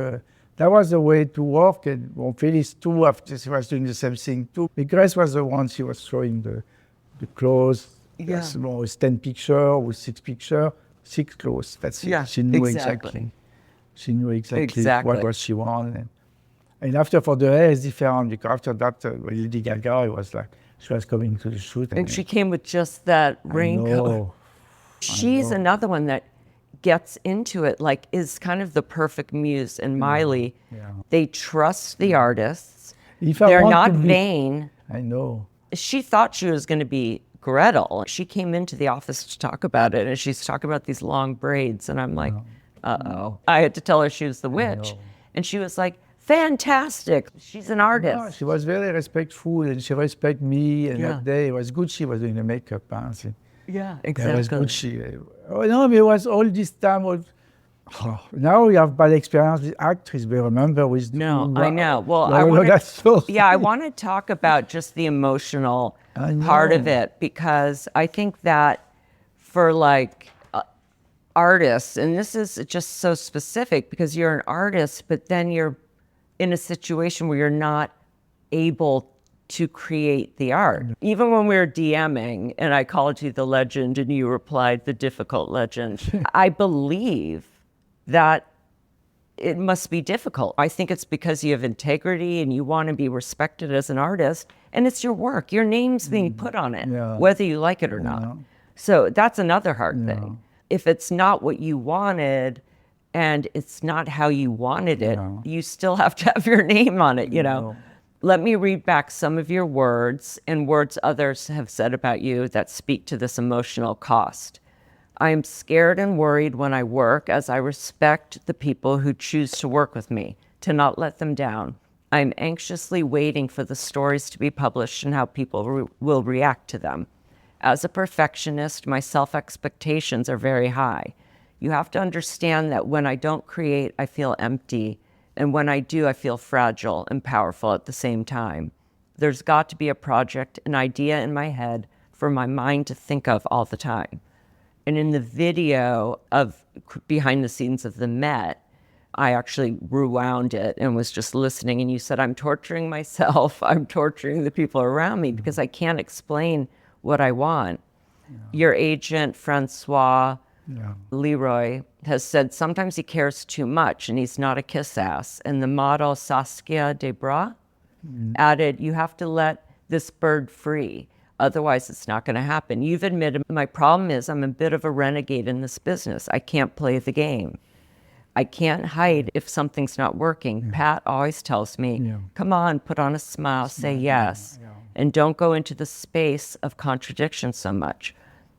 that was the way to work. And well, Phyllis too, after she was doing the same thing too. Grace was the one, she was showing the clothes. Yeah. Yes, well, with 10 pictures, with 6 pictures, 6 clothes. That's it. Yeah, She knew exactly. exactly. She knew exactly, Exactly. what she wanted. And after for the hair, it's different because after that, with Lady Gaga, it was like she was coming to the shoot. And she came with just that raincoat. know. She's another one that gets into it, like is kind of the perfect muse. And Miley, they trust the artists. If I They're want not to be- vain. I know. She thought she was going to be Gretel. She came into the office to talk about it, and she's talking about these long braids. And I'm like, uh-oh. I had to tell her she was the witch. And she was like, fantastic. She's an artist. No, she was very respectful, and she respected me. And Yeah. that day, it was good she was doing the makeup. Yeah, It was exactly. good she. Oh, no, it was all this time. Now we have bad experience with actors, but remember with... No, I know. Well, I I want to talk about just the emotional part of it, because I think that for like artists, and this is just so specific because you're an artist, but then you're in a situation where you're not able to create the art. Even when we were DMing and I called you the legend and you replied the difficult legend, I believe that it must be difficult. I think it's because you have integrity and you want to be respected as an artist, and it's your work. Your name's being put on it, whether you like it or not. So that's another hard thing. If it's not what you wanted and it's not how you wanted it, you still have to have your name on it, you know. Let me read back some of your words and words others have said about you that speak to this emotional cost. I am scared and worried when I work, as I respect the people who choose to work with me, to not let them down. I am anxiously waiting for the stories to be published and how people will react to them. As a perfectionist, my self-expectations are very high. You have to understand that when I don't create, I feel empty. And when I do, I feel fragile and powerful at the same time. There's got to be a project, an idea in my head for my mind to think of all the time. And in the video of behind the scenes of the Met, I actually rewound it and was just listening. And you said, I'm torturing myself. I'm torturing the people around me because I can't explain what I want. Your agent, Francois Leroy, has said sometimes he cares too much and he's not a kiss ass. And the model Saskia Debras added, you have to let this bird free. Otherwise, it's not going to happen. You've admitted my problem is I'm a bit of a renegade in this business. I can't play the game. I can't hide if something's not working. Pat always tells me, come on, put on a smile, say yes, and don't go into the space of contradiction so much.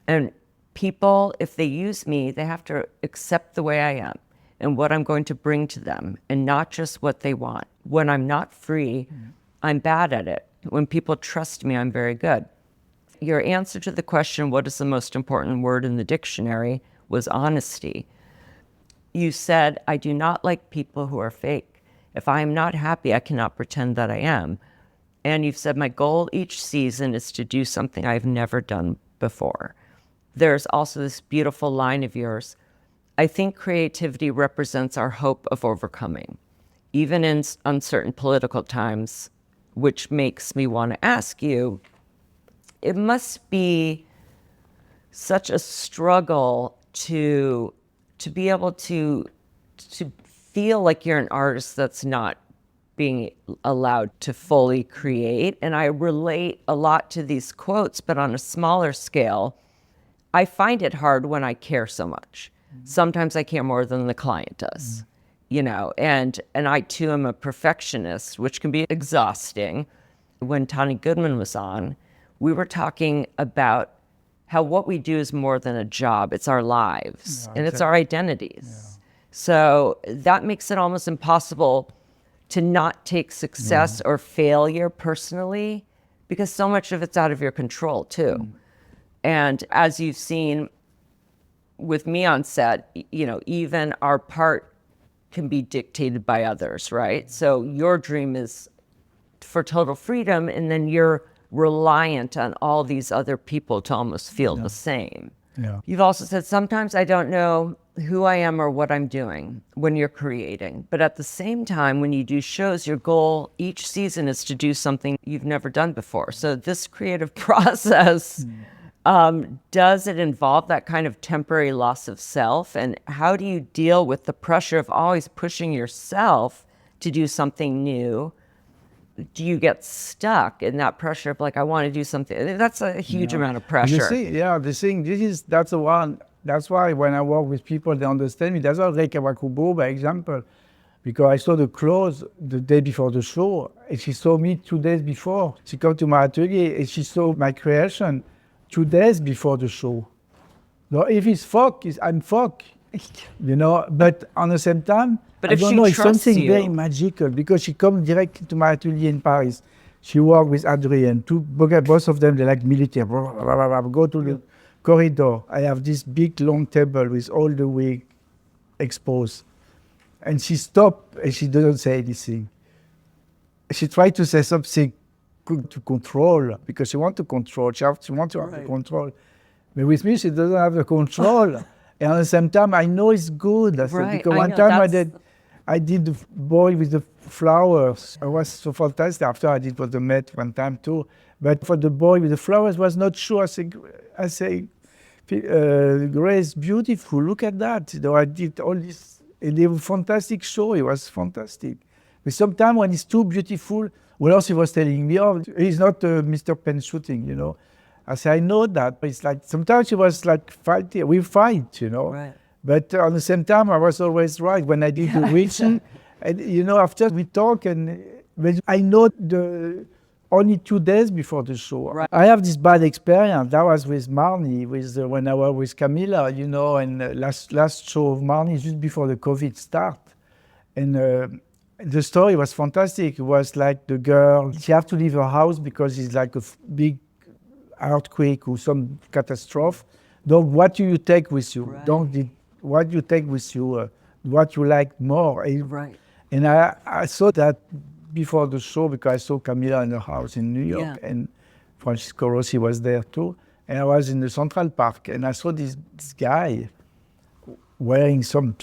And people, if they use me, they have to accept the way I am and what I'm going to bring to them and not just what they want. When I'm not free, I'm bad at it. When people trust me, I'm very good. Your answer to the question, what is the most important word in the dictionary, was honesty. You said, I do not like people who are fake. If I am not happy, I cannot pretend that I am. And you've said, my goal each season is to do something I've never done before. There's also this beautiful line of yours. I think creativity represents our hope of overcoming, even in uncertain political times, which makes me want to ask you, it must be such a struggle to be able to feel like you're an artist that's not being allowed to fully create. And I relate a lot to these quotes, but on a smaller scale, I find it hard when I care so much. Sometimes I care more than the client does, you know, and I too am a perfectionist, which can be exhausting. When Tani Goodman was on, we were talking about how what we do is more than a job. It's our lives and it's our identities. So that makes it almost impossible to not take success or failure personally, because so much of it's out of your control too. And as you've seen with me on set, you know, even our part can be dictated by others, right? So your dream is for total freedom, and then you're reliant on all these other people to almost feel the same. You've also said, sometimes I don't know who I am or what I'm doing when you're creating. But at the same time, when you do shows, your goal each season is to do something you've never done before. So this creative process, does it involve that kind of temporary loss of self? And how do you deal with the pressure of always pushing yourself to do something new? Do you get stuck in that pressure of like, I want to do something? That's a huge amount of pressure. You see, that's the one. That's why when I work with people, they understand me. That's why Reika Wakubo, by example, because I saw the clothes the day before the show, and she saw me 2 days before. She came to my atelier, and she saw my creation 2 days before the show. No, if it's folk, I'm folk, But on the same time, but I if don't she know, it's trusts something you, very magical because she comes directly to my atelier in Paris. She worked with Adrien. Both of them, they like military. Go to the corridor. I have this big long table with all the wig exposed. And she stopped and she doesn't say anything. She tried to say something to control because she wants to control. She wants to have the control. But with me, she doesn't have the control. And at the same time, I know it's good. I said, because one time I did the boy with the flowers. It was so fantastic. After I did for the Met one time too. But for the boy with the flowers, was not sure. I say, Grace, beautiful. Look at that. I did all this. And it was a fantastic show. It was fantastic. But sometimes when it's too beautiful, well, also he was telling me, oh, he's not Mr. Penn shooting, I say, I know that. But it's like, sometimes she was like fighting. We fight, Right. But at the same time, I was always right. When I did the Wilson, and after we talk, but I know only 2 days before the show. Right. I have this bad experience. That was with Marnie, when I was with Camilla, and last show of Marnie just before the COVID start. And the story was fantastic. It was like the girl, she have to leave her house because it's like a big earthquake or some catastrophe. What do you take with you? Right. What you take with you? What you like more? Right. And I saw that before the show because I saw Camilla in her house in New York, and Francisco Rossi was there too. And I was in the Central Park, and I saw this guy wearing some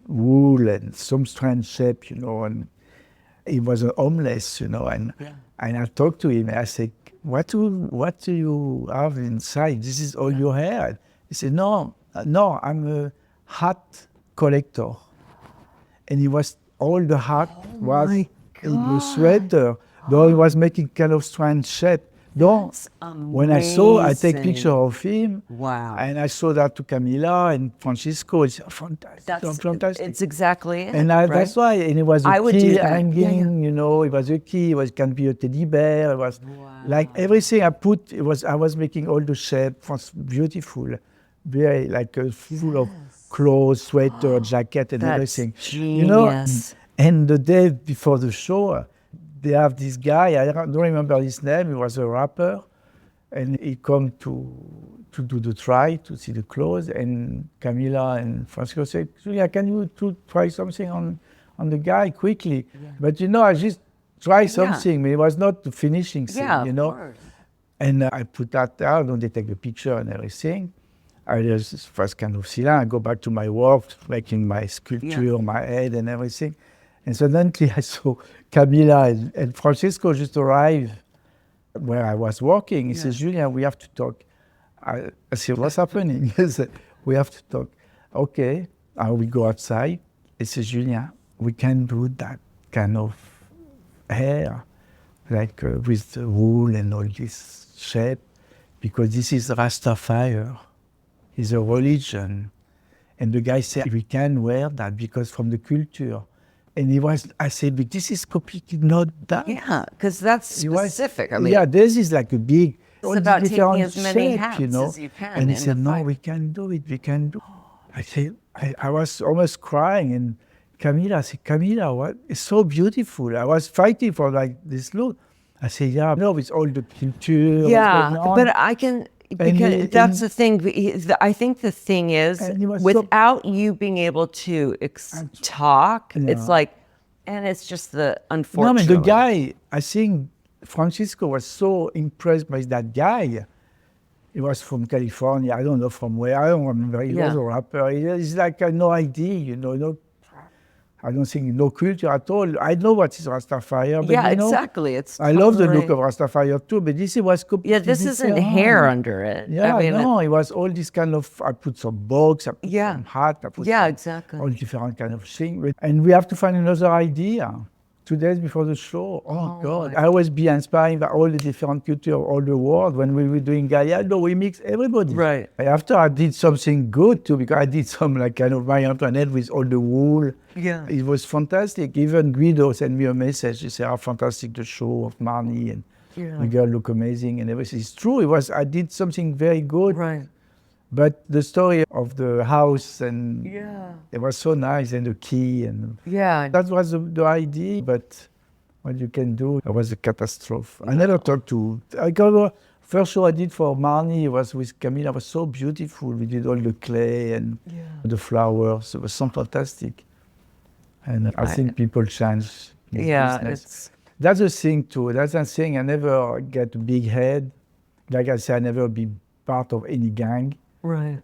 wool and some strange shape, and he was homeless, and I talked to him. And I said, what do you have inside? This is all your hair. He said, no, I'm a hat collector. And he was, all the hat was in the sweater. Though he was making kind of strange shape. When I take picture of him, and I saw that to Camilla and Francisco. It's fantastic. It's exactly it. And that's why. And it was a key hanging. It was a key. It can be a teddy bear. It was like everything I put. I was making all the shape. It was beautiful, very like full of clothes, sweater, jacket, and everything. Genius. And the day before the show, they have this guy, I don't remember his name, he was a rapper, and he come to do the try, to see the clothes, and Camilla and Francisco said, Julia, can you try something on the guy quickly? Yeah. But I just try something, but it was not the finishing thing, Of course. And I put that out, and they take the picture and everything. I just first kind of sit down, I go back to my work, making my sculpture, my head and everything. And suddenly I saw Camilla and Francisco just arrive where I was working. He says, Julien, we have to talk. I said, what's happening? He said, we have to talk. Okay, we go outside. He says, Julien, we can do that kind of hair, like with the wool and all this shape, because this is Rastafari. It's a religion. And the guy said, we can wear that because from the culture. And I said, but this is completely not that. Yeah, because that's specific. This is like a big, it's about taking as many hats as you can. And he said, no, we can do it, we can do it. I said, I was almost crying. And Camilla, I said, Camilla, what? It's so beautiful. I was fighting for like this look. I said, with all the culture. Yeah, but I can... Because that's the thing. I think the thing is, without you being able to talk, it's like, and it's just the unfortunate. The guy, I think Francisco was so impressed by that guy. He was from California. I don't know from where. I don't remember. He was a rapper. It's like no idea, you know. No, I don't think no culture at all. I know what is Rastafari. But Yeah, you know, exactly. It's I love the look of Rastafari too, but this was completely Yeah, this isn't hair under it. Yeah, I mean, no, it was all this kind of, I put some box, I put Yeah. some hat, I put Yeah, some, exactly. all different kind of things. And we have to find another idea. 2 days before the show, oh God, I always be inspired by all the different culture of all the world. When we were doing Gallardo, we mix everybody. Right. After I did something good too, because I did some like kind of Marie Antoinette with all the wool. Yeah. It was fantastic. Even Guido sent me a message. He said, how fantastic the show of Marnie, and the girl look amazing and everything. It's true, I did something very good. Right. But the story of the house, and it was so nice, and the key, and that was the idea. But what you can do, it was a catastrophe. I never talked to. First show I did for Marnie was with Camilla. It was so beautiful. We did all the clay and the flowers. It was so fantastic. And I think people change. Business. That's the thing too. That's the thing. I never get a big head. Like I said, I never be part of any gang. Right.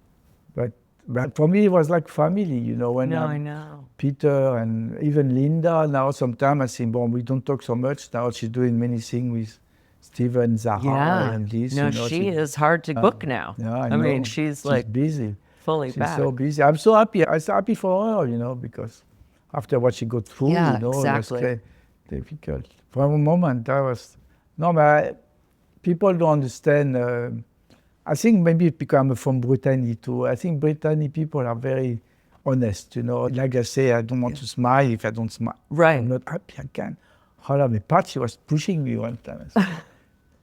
But for me, it was like family, you know. When I know. Peter and even Linda, now sometimes I think, we don't talk so much. Now she's doing many things with Steven, Zahra, and this. No, you know, she is hard to book now. Yeah, I mean, she's like busy. Fully she's back. So busy. I'm so happy. I'm so happy for her, you know, because after what she got through, you know, exactly. it was difficult. For a moment, that was... No, but people don't understand... I think maybe because I'm from Brittany too. I think Brittany people are very honest, you know. Like I say, I don't want to smile if I don't smile. Right. I'm not happy, I can't. Hold on, Patsy was pushing me one time. I said,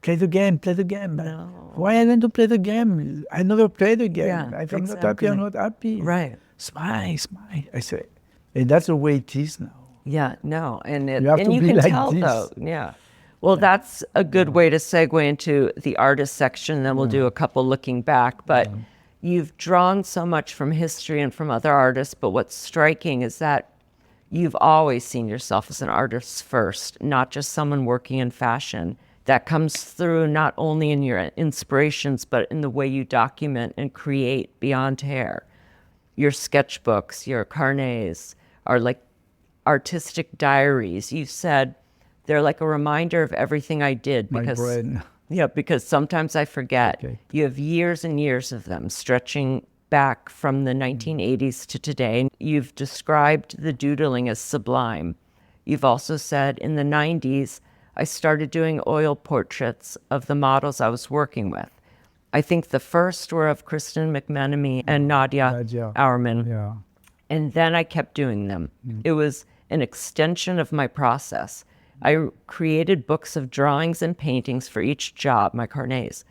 play the game. No. Why I want to play the game? I never play the game. Yeah, If I'm not happy, I'm not happy. Right. Smile. I say, and that's the way it is now. Yeah, no. And You have to you be can like tell this. though. Yeah. Well, that's a good way to segue into the artist section. Then we'll do a couple looking back. But you've drawn so much from history and from other artists. But what's striking is that you've always seen yourself as an artist first, not just someone working in fashion. That comes through not only in your inspirations, but in the way you document and create beyond hair. Your sketchbooks, your carnets are like artistic diaries. You said, they're like a reminder of everything I did. Because, my brain. Yeah, because sometimes I forget. Okay. You have years and years of them stretching back from the 1980s to today. You've described the doodling as sublime. You've also said in the 90s, I started doing oil portraits of the models I was working with. I think the first were of Kristen McMenemy and Nadia Auerman. Yeah. And then I kept doing them. It was an extension of my process. I created books of drawings and paintings for each job, my carnets.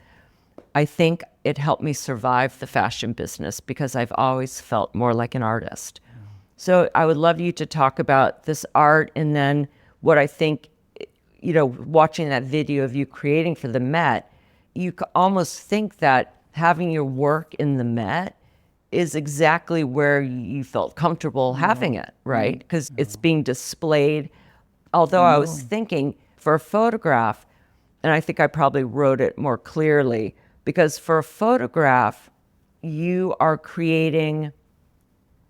I think it helped me survive the fashion business because I've always felt more like an artist. So I would love you to talk about this art, and then what I think, you know, watching that video of you creating for the Met, you could almost think that having your work in the Met is exactly where you felt comfortable having it, right? Because it's being displayed. Although I was thinking for a photograph, and I think I probably wrote it more clearly, because for a photograph, you are creating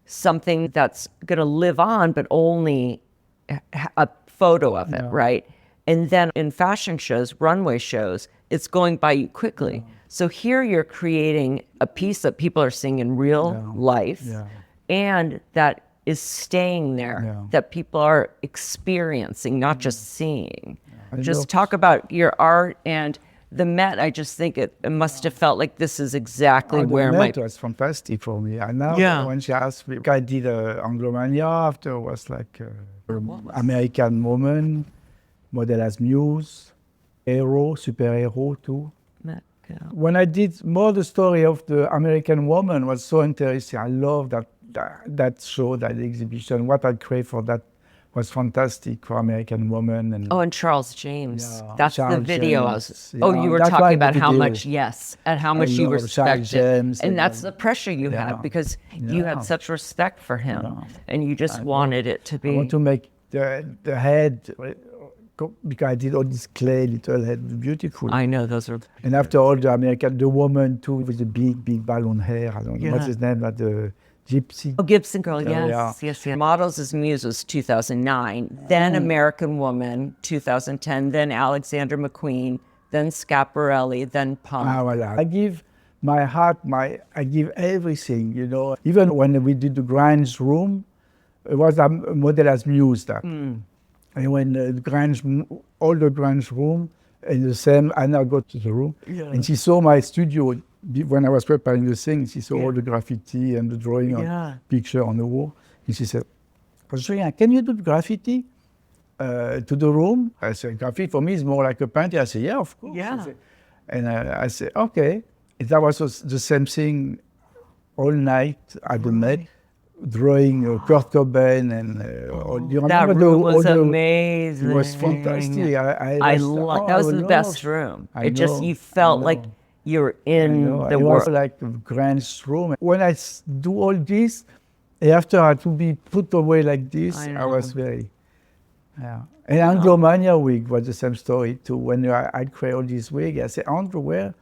something that's going to live on, but only a photo of it, right? And then in fashion shows, runway shows, it's going by you quickly. So here you're creating a piece that people are seeing in real life, and that is staying there, that people are experiencing, not just seeing. Just talk about your art and the Met. I just think it must have felt like this is exactly where the Met was fantastic for me. And now when she asked me, I did Anglomania after, was like American Woman, Model as Muse, Hero, Superhero too. Met, When I did more the story of the American Woman was so interesting. I love that show, that exhibition. What I created for that was fantastic for American Woman. And Charles James. Yeah, That's Charles the video. James. You were That's talking why about the how video. much, and how much I you love respected. Charles James And that's the pressure you had, because you had such respect for him, and you just wanted it to be. I want to make the head because I did all this clay little head, beautiful. I know those are. And after all the American, the woman too with the big balloon hair. I don't know what's his name, but the gypsy. Oh, Gibson Girl, yeah. yes. Models' Muse was 2009, then American Woman, 2010, then Alexander McQueen, then Schiaparelli, then Pump. Voilà. I give my heart, I give everything, you know. Even when we did the Grange room, it was a model as Muse that. And when all the Grange room, and the same, Anna got to the room, and she saw my studio when I was preparing the thing. She saw all the graffiti and the drawing on picture on the wall. And she said, Julien, can you do the graffiti to the room? I said, graffiti for me is more like a painting. I said, yeah, of course. Yeah. And I said, okay. And that was the same thing all night at the Met. Drawing Kurt Cobain and you that remember room was all amazing. It was fantastic. I love that was the best room. You felt like you were in the it world. was like a grand room. When I do all this, after I had to be put away like this, I was very, And Anglomania wig was the same story too. When I create all these wigs, I said, Andrew, where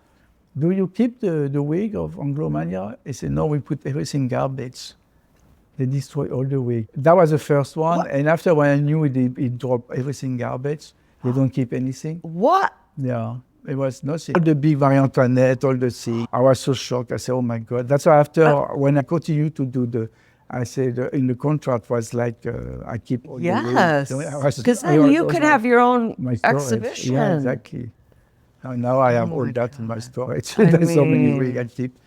do you keep the wig of Anglomania? He said, no, we put everything garbage. They destroy all the wig. That was the first one. What? And after when I knew it dropped everything garbage, they don't keep anything. What? Yeah, it was nothing. All the big Marie Antoinette, all the things. I was so shocked. I said, oh my God. That's why after, when I continued to do I said in the contract was like, I keep all the wigs. Because then you could have your own exhibition. Yeah, exactly. Now I have all that in my storage. There's so many wigs I keep.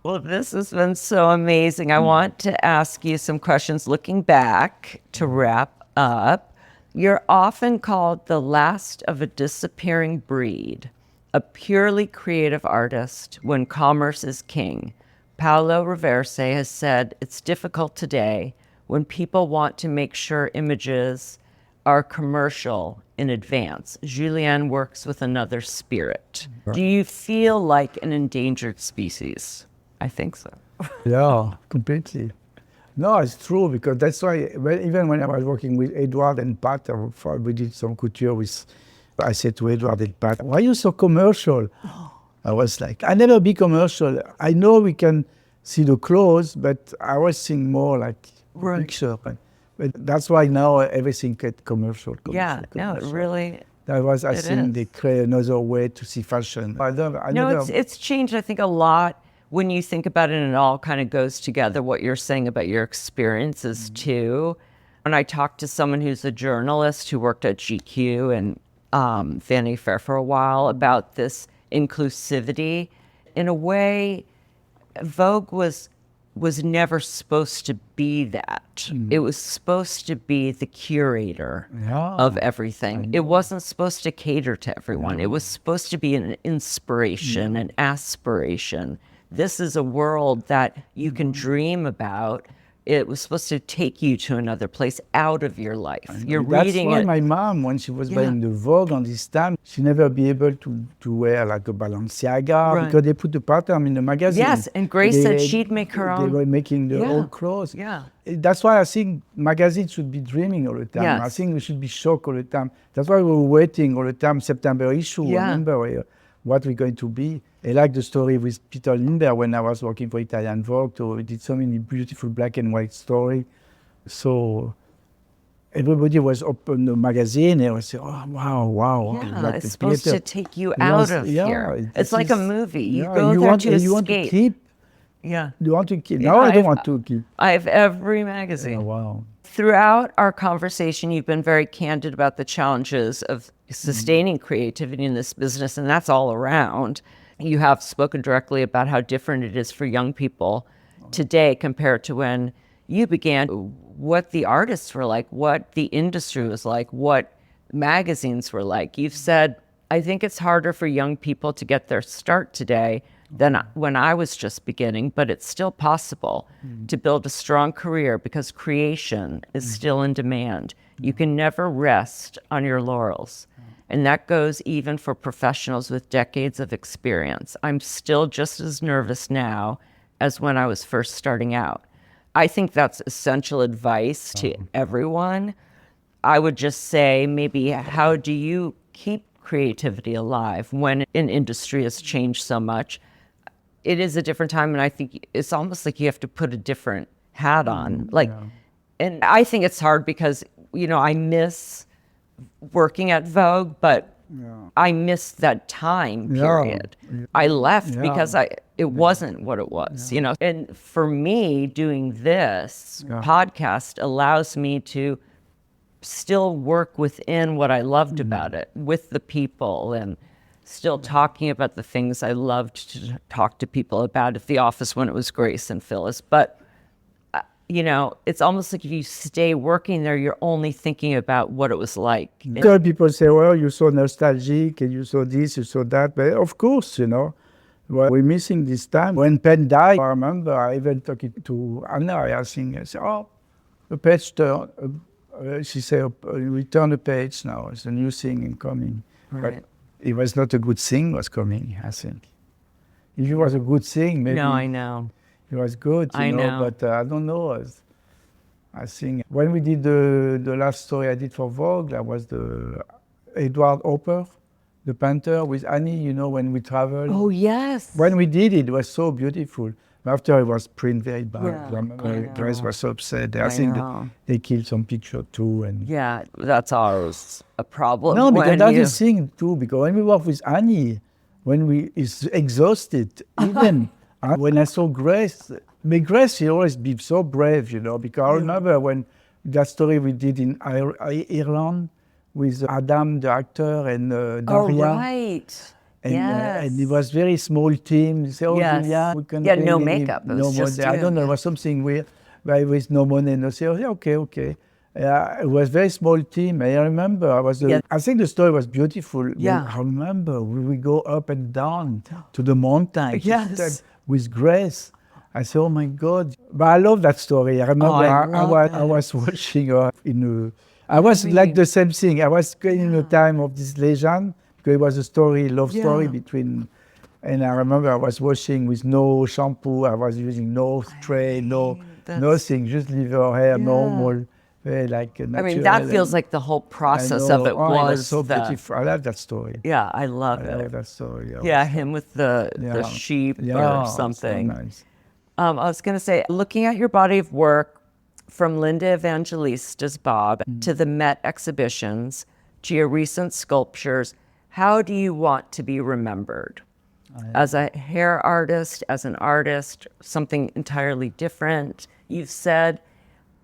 Well, this has been so amazing. I want to ask you some questions looking back to wrap up. You're often called the last of a disappearing breed, a purely creative artist when commerce is king. Paulo Reverse has said it's difficult today when people want to make sure images are commercial in advance. Julien works with another spirit. Do you feel like an endangered species? I think so. Yeah, completely. No, it's true, because that's why, even when I was working with Edward and Pat, we did some couture with, I said to Edward and Pat, why are you so commercial? I was like, I never be commercial. I know we can see the clothes, but I was thinking more like picture. But that's why now everything gets commercial. It really... That was, I think, they create another way to see fashion. It's changed, I think, a lot. When you think about it, and it all kind of goes together, what you're saying about your experiences too. When I talked to someone who's a journalist who worked at GQ and Vanity Fair for a while about this inclusivity, in a way, Vogue was never supposed to be that. It was supposed to be the curator of everything. It wasn't supposed to cater to everyone. It was supposed to be an inspiration, an aspiration. This is a world that you can dream about. It was supposed to take you to another place out of your life. You're reading That's it. why my mom, when she was buying the Vogue on this time, she never be able to wear like a Balenciaga because they put the pattern in the magazine. Yes, and Grace said she'd make her own. They were making their own clothes. Yeah. That's why I think magazines should be dreaming all the time. Yes. I think we should be shocked all the time. That's why we were waiting all the time, September issue, remember what we're going to be. I like the story with Peter Lindbergh when I was working for Italian Vogue. So we did so many beautiful black and white stories. So everybody was open the magazine and I said, oh, wow. Yeah, like it's supposed to take you out of here. It's like a movie. You go there to escape. You want to keep? Yeah. You want to keep? No, I don't want to keep. I have every magazine. Oh, wow. Throughout our conversation, you've been very candid about the challenges of sustaining creativity in this business, and that's all around. You have spoken directly about how different it is for young people today compared to when you began, what the artists were like, what the industry was like, what magazines were like. You've said, I think it's harder for young people to get their start today than when I was just beginning, but it's still possible to build a strong career because creation is still in demand. You can never rest on your laurels. And that goes even for professionals with decades of experience. I'm still just as nervous now as when I was first starting out. I think that's essential advice to everyone. I would just say maybe how do you keep creativity alive when an industry has changed so much? It is a different time, and I think it's almost like you have to put a different hat on. And I think it's hard because, I miss working at Vogue, but I missed that time period. I left because it wasn't what it was, And for me, doing this podcast allows me to still work within what I loved about it, with the people, and still talking about the things I loved to talk to people about at the office when it was Grace and Phyllis. But it's almost like if you stay working there, you're only thinking about what it was like. Because people say, well, you're so nostalgic and you saw this, you saw that. But of course, we're missing this time. When Penn died, I remember I even talking to Anna, I said, oh, the page turn. She said, we turn the page now. It's a new thing coming. Right. But it was not a good thing was coming, I think. If it was a good thing, maybe. No, I know. It was good, I know. But I don't know. I think when we did the last story I did for Vogue, that was the Edward Hopper, the painter with Annie, when we traveled. Oh, yes. When we did it, it was so beautiful. After it was print very bad. Yeah, Grace was so upset. I think they killed some picture too. And yeah, that's always a problem. No, because that's the thing too, because when we work with Annie, when we is exhausted, even when I saw Grace, she always be so brave, because I remember when that story we did in Ireland with Adam, the actor, and Daria. Oh, right. And it was very small team. They say, Julien, we can no makeup. It was just I don't know, it was something weird. But with no money, and I say, okay. It was a very small team. I remember I think the story was beautiful. Yeah. I remember we go up and down to the mountain. Yes. With Grace. I said, oh my God. But I love that story. I remember I was watching her I was like the same thing. I was in the time of this legend, because it was a love story between, and I remember I was washing with no shampoo, I was using no spray, nothing, just leave her hair normal, very like natural. I mean, that feels like the whole process of it was so beautiful. I love that story. Yeah, I love it. I love that story. Yeah, him with the sheep or something. So nice. I was going to say, looking at your body of work, from Linda Evangelista's Bob to the Met exhibitions to your recent sculptures, how do you want to be remembered? As a hair artist, as an artist, something entirely different? You've said,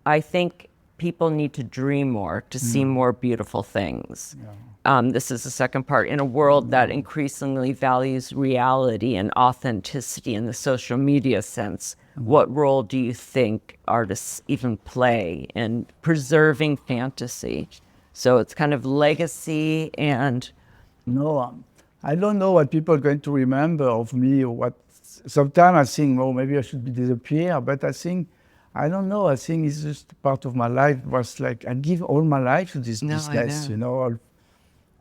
I think people need to dream more to see more beautiful things. This is the second part. In a world that increasingly values reality and authenticity in the social media sense, what role do you think artists even play in preserving fantasy? So it's kind of legacy and... No, I don't know what people are going to remember of me or what. Sometimes I think, maybe I should disappear, but I don't know. I think it's just part of my life. It was like, I give all my life to this business,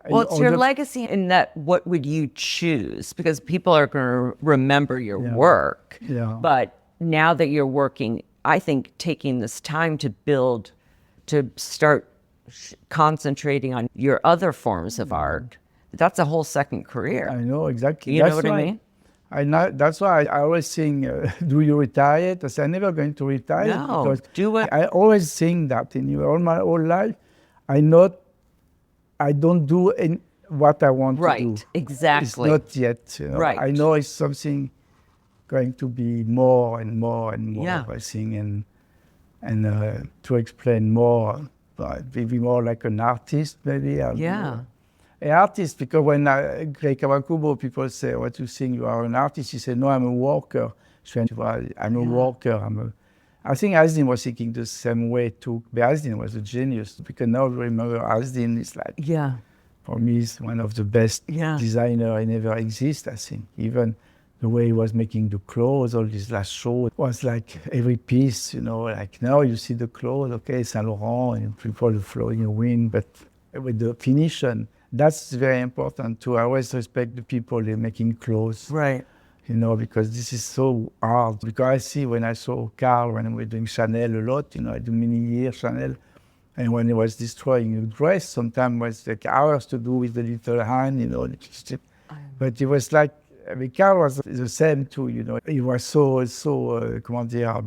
Well, it's your legacy in that what would you choose? Because people are going to remember your work. Yeah. But now that you're working, I think taking this time to build, to start concentrating on your other forms of art, that's a whole second career. I know, exactly. You know what I mean? That's why I always think, do you retire? I say, I'm never going to retire. No, because do it. I always think that all my whole life, I don't do what I want to do. Right, exactly. It's not yet. Right. I know it's something going to be more and more and more, I think, and to explain more, maybe more like an artist, maybe. An artist, because when Greg Kawakubo, people say, what you think, you are an artist? He said, no, I'm a worker. I'm a worker. I think Asdin was thinking the same way too. But Asdin was a genius, because now I remember Asdin is like, for me, he's one of the best designers I never exist, I think. Even the way he was making the clothes, all this last show, it was like every piece, like now you see the clothes, okay, Saint Laurent, and people flowing in the wind, but with the finish, that's very important too. I always respect the people they're making clothes. Right. Because this is so hard. Because I see when I saw Carl, when we were doing Chanel a lot, I do many years Chanel, And when he was destroying the dress, sometimes was like hours to do with the little hand, you know. But it was like, Carl was the same too, you know. He was so comment dire,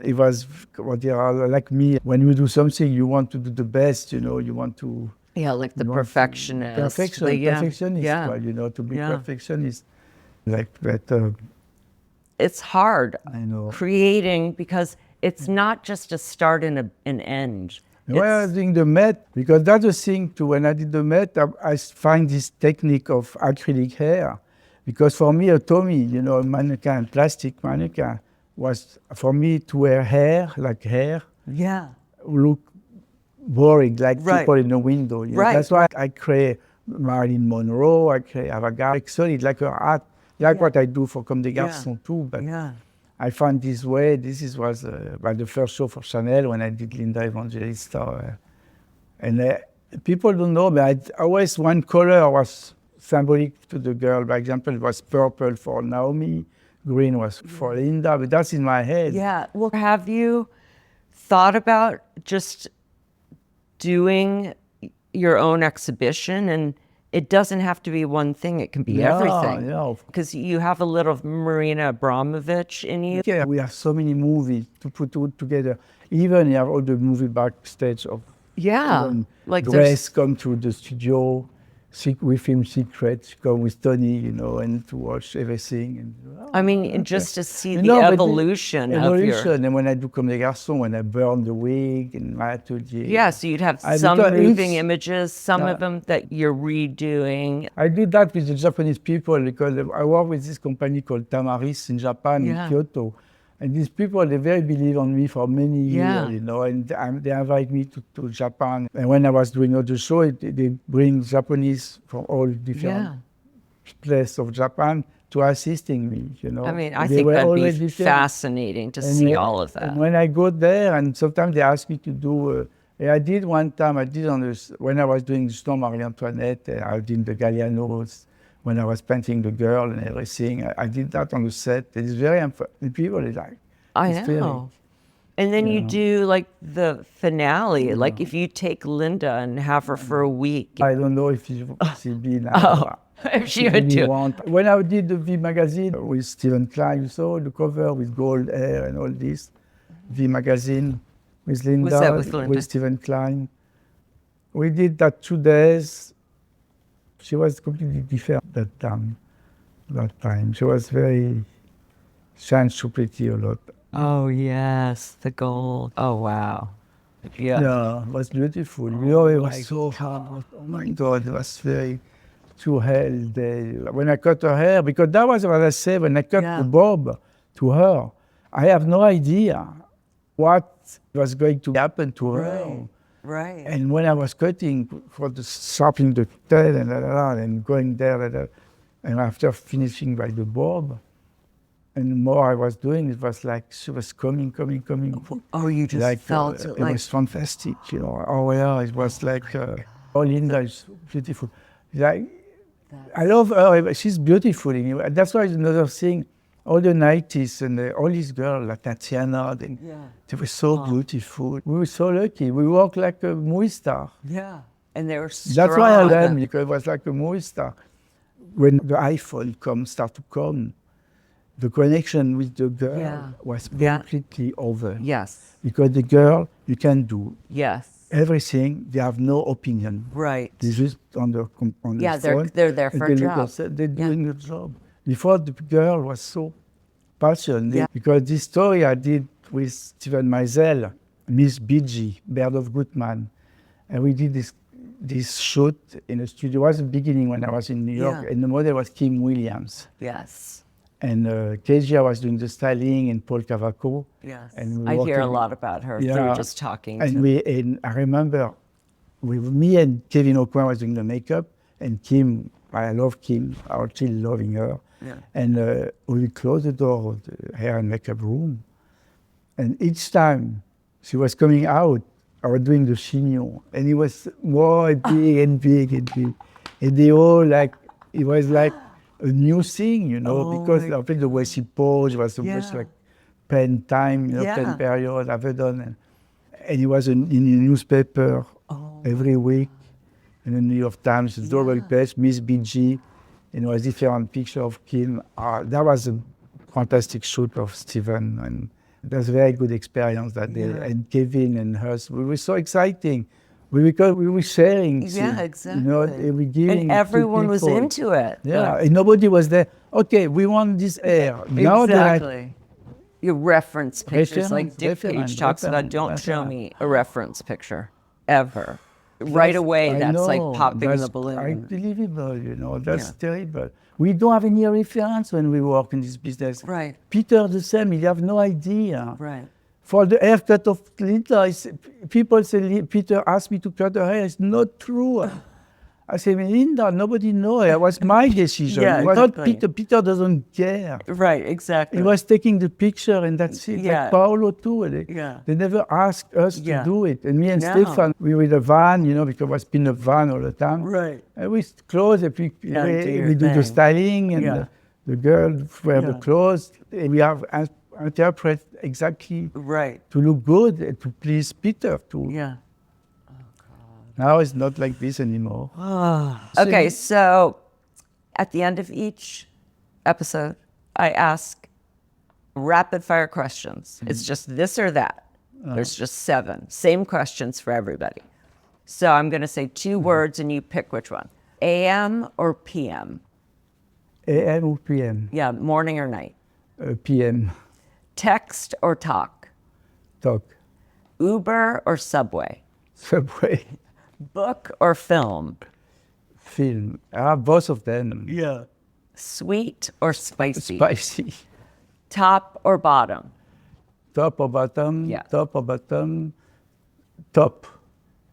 it was, comment dire, like me. When you do something, you want to do the best, you know. You want to. Yeah, like the perfectionist. Perfectionist, well, you know, to be perfectionist. Like that. It's hard I know. creating because it's not just a start and an end. When I was doing the Met, because that's the thing too, when I did the Met, I find this technique of acrylic hair. Because for me, a Tommy, you know, a mannequin, plastic mannequin, was for me to wear hair, look boring, like people in the window. You know? That's why I create Marilyn Monroe, I create avant-garde, solid, like her art, like what I do for Comme des Garçons too. But I found this way. Was the first show for Chanel when I did Linda Evangelista. And people don't know, but always one color was symbolic to the girl. For example, it was purple for Naomi, green was for Linda, but that's in my head. Yeah. Well, have you thought about just doing your own exhibition? And it doesn't have to be one thing. It can be everything. Yeah. Because you have a little Marina Abramovich in you. Yeah, we have so many movies to put together. Even you have all the movie backstage of like Grace come to the studio, we film Secrets, come with Tony, you know, and to watch everything. And, I mean, just to see the evolution of your... And when I do Comme des Garçons, when I burn the wig in my atelier. Yeah, so you'd have some moving images, some of them that you're redoing. I did that with the Japanese people because I work with this company called Tamaris in Japan, in Kyoto. And these people, they very believe on me for many years, you know, and they invite me to Japan. And when I was doing other show, they bring Japanese from all different places of Japan to assisting me, you know. I mean, I think that'd be fascinating to see all of that. And when I go there, and sometimes they ask me to do, I did one time, when I was doing the Storm Marie Antoinette, I did the Gallianos, when I was painting the girl and everything, I did that on the set. It's very the people is like. I know. And then you do like the finale, like if you take Linda and have her for a week. I don't know if she'll be now. If she would do. When I did the V magazine with Steven Klein, you saw the cover with gold hair and all this. V magazine with Linda, What's that with Linda? With Steven Klein. We did that 2 days. She was completely different that time. She was very changed so pretty a lot. Oh yes, the gold. Oh wow. Yeah, it was beautiful. You know, it was so hard. Oh my God, it was very too hell. When I cut her hair, because that was what I said, when I cut the bob to her, I have no idea what was going to happen to her. Right. And when I was cutting for the sharpening the tail and going there, and after finishing by the bob, and the more I was doing, it was like she was coming. Oh, you just like, felt it. It was fantastic, you know. Oh yeah, it was like, oh, Linda is beautiful. Like, I love her. She's beautiful. That's why another thing. All the 90s and all these girls, like Tatiana, they were so beautiful. We were so lucky. We worked like a movie star. Yeah, and they were strong. That's why I love them, because it was like a movie star. When the iPhone start to come, the connection with the girl was completely over. Yes. Because the girl, you can do everything. They have no opinion. Right. They just on the phone. They're there for a job. They're doing the job. Before, the girl was so passionate because this story I did with Steven Meisel, Miss Bee, Bird of Goodman, and we did this shoot in a studio. It was the beginning when I was in New York, and the model was Kim Williams. Yes. And Kezia was doing the styling, and Paul Cavaco. Yes. And I hear a lot about her through just talking. And I remember with me and Kevin O'Quinn was doing the makeup, and Kim, I love Kim, I'm still loving her. Yeah. And we closed the door of the hair and makeup room. And each time she was coming out, I was doing the chignon. And it was more big and big and big. And they all like, it was like a new thing, you know, because I think the way she posed was so much like Penn time, Penn period, I've done. And it was in the newspaper every week, in the New York Times, the double page, Miss BG, it was different picture of Kim. That was a fantastic shoot of Steven, and it was a very good experience that day. And Kevin and us, we were so exciting. Because we were sharing. Exactly. We giving and everyone was people. into it. And nobody was there. Okay, we want this air. Now exactly. Your reference pictures, like Dick reference, Page talks about, don't show me a reference picture, ever. Right away, that's like popping the balloon. Unbelievable, that's terrible. We don't have any reference when we work in this business. Right. Peter the same, you have no idea. Right. For the haircut of Linda, people say, Peter asked me to cut her hair. It's not true. I say, Linda, nobody knows. It was my decision. It was not Peter. Peter doesn't care. Right, exactly. He was taking the picture and that's it. Like Paolo too. They never asked us to do it. And me and Stefan, we were in a van, because it was been a van all the time. Right. And we close, and we do the styling, and the girl wear the clothes. And we have interpret exactly to look good and to please Peter too. Now it's not like this anymore. Okay, so at the end of each episode, I ask rapid fire questions. It's just this or that. There's just 7. Same questions for everybody. So I'm going to say 2 words and you pick which one. AM or PM? AM or PM? Yeah, morning or night? PM. Text or talk? Talk. Uber or Subway? Subway. Book or film? Film. Both of them. Yeah. Sweet or spicy? Spicy. Top or bottom? Top or bottom? Yeah. Top or bottom? Top.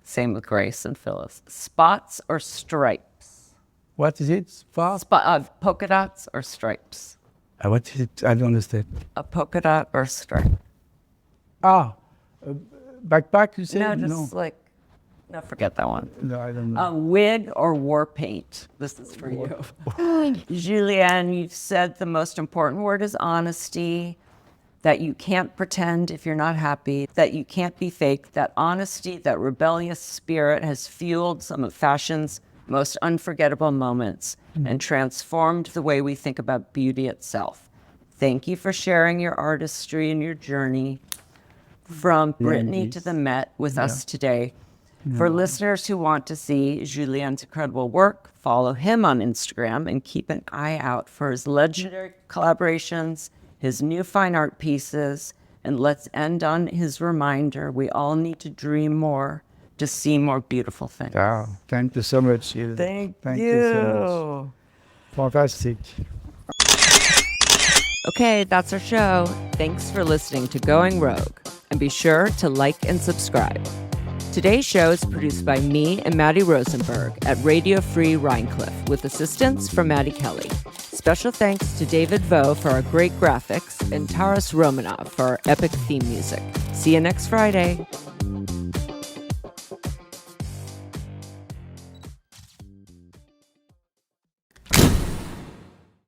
Same with Grace and Phyllis. Spots or stripes? What is it? Polka dots or stripes? What is it? I don't understand. A polka dot or stripe? Backpack, you said? No, forget that one. No, I don't know. A wig or war paint? This is for you. Julien, you've said the most important word is honesty, that you can't pretend if you're not happy, that you can't be fake, that honesty, that rebellious spirit has fueled some of fashion's most unforgettable moments and transformed the way we think about beauty itself. Thank you for sharing your artistry and your journey from Brittany to the Met with us today. For listeners who want to see Julien's incredible work, follow him on Instagram and keep an eye out for his legendary collaborations, his new fine art pieces, and let's end on his reminder, we all need to dream more to see more beautiful things. Thank you so much, Hilda. Thank you so much. Fantastic. Okay, that's our show. Thanks for listening to Going Rogue. And be sure to like and subscribe. Today's show is produced by me and Maddie Rosenberg at Radio Free Rhinecliff with assistance from Maddie Kelly. Special thanks to David Vogue for our great graphics and Taras Romanov for our epic theme music. See you next Friday.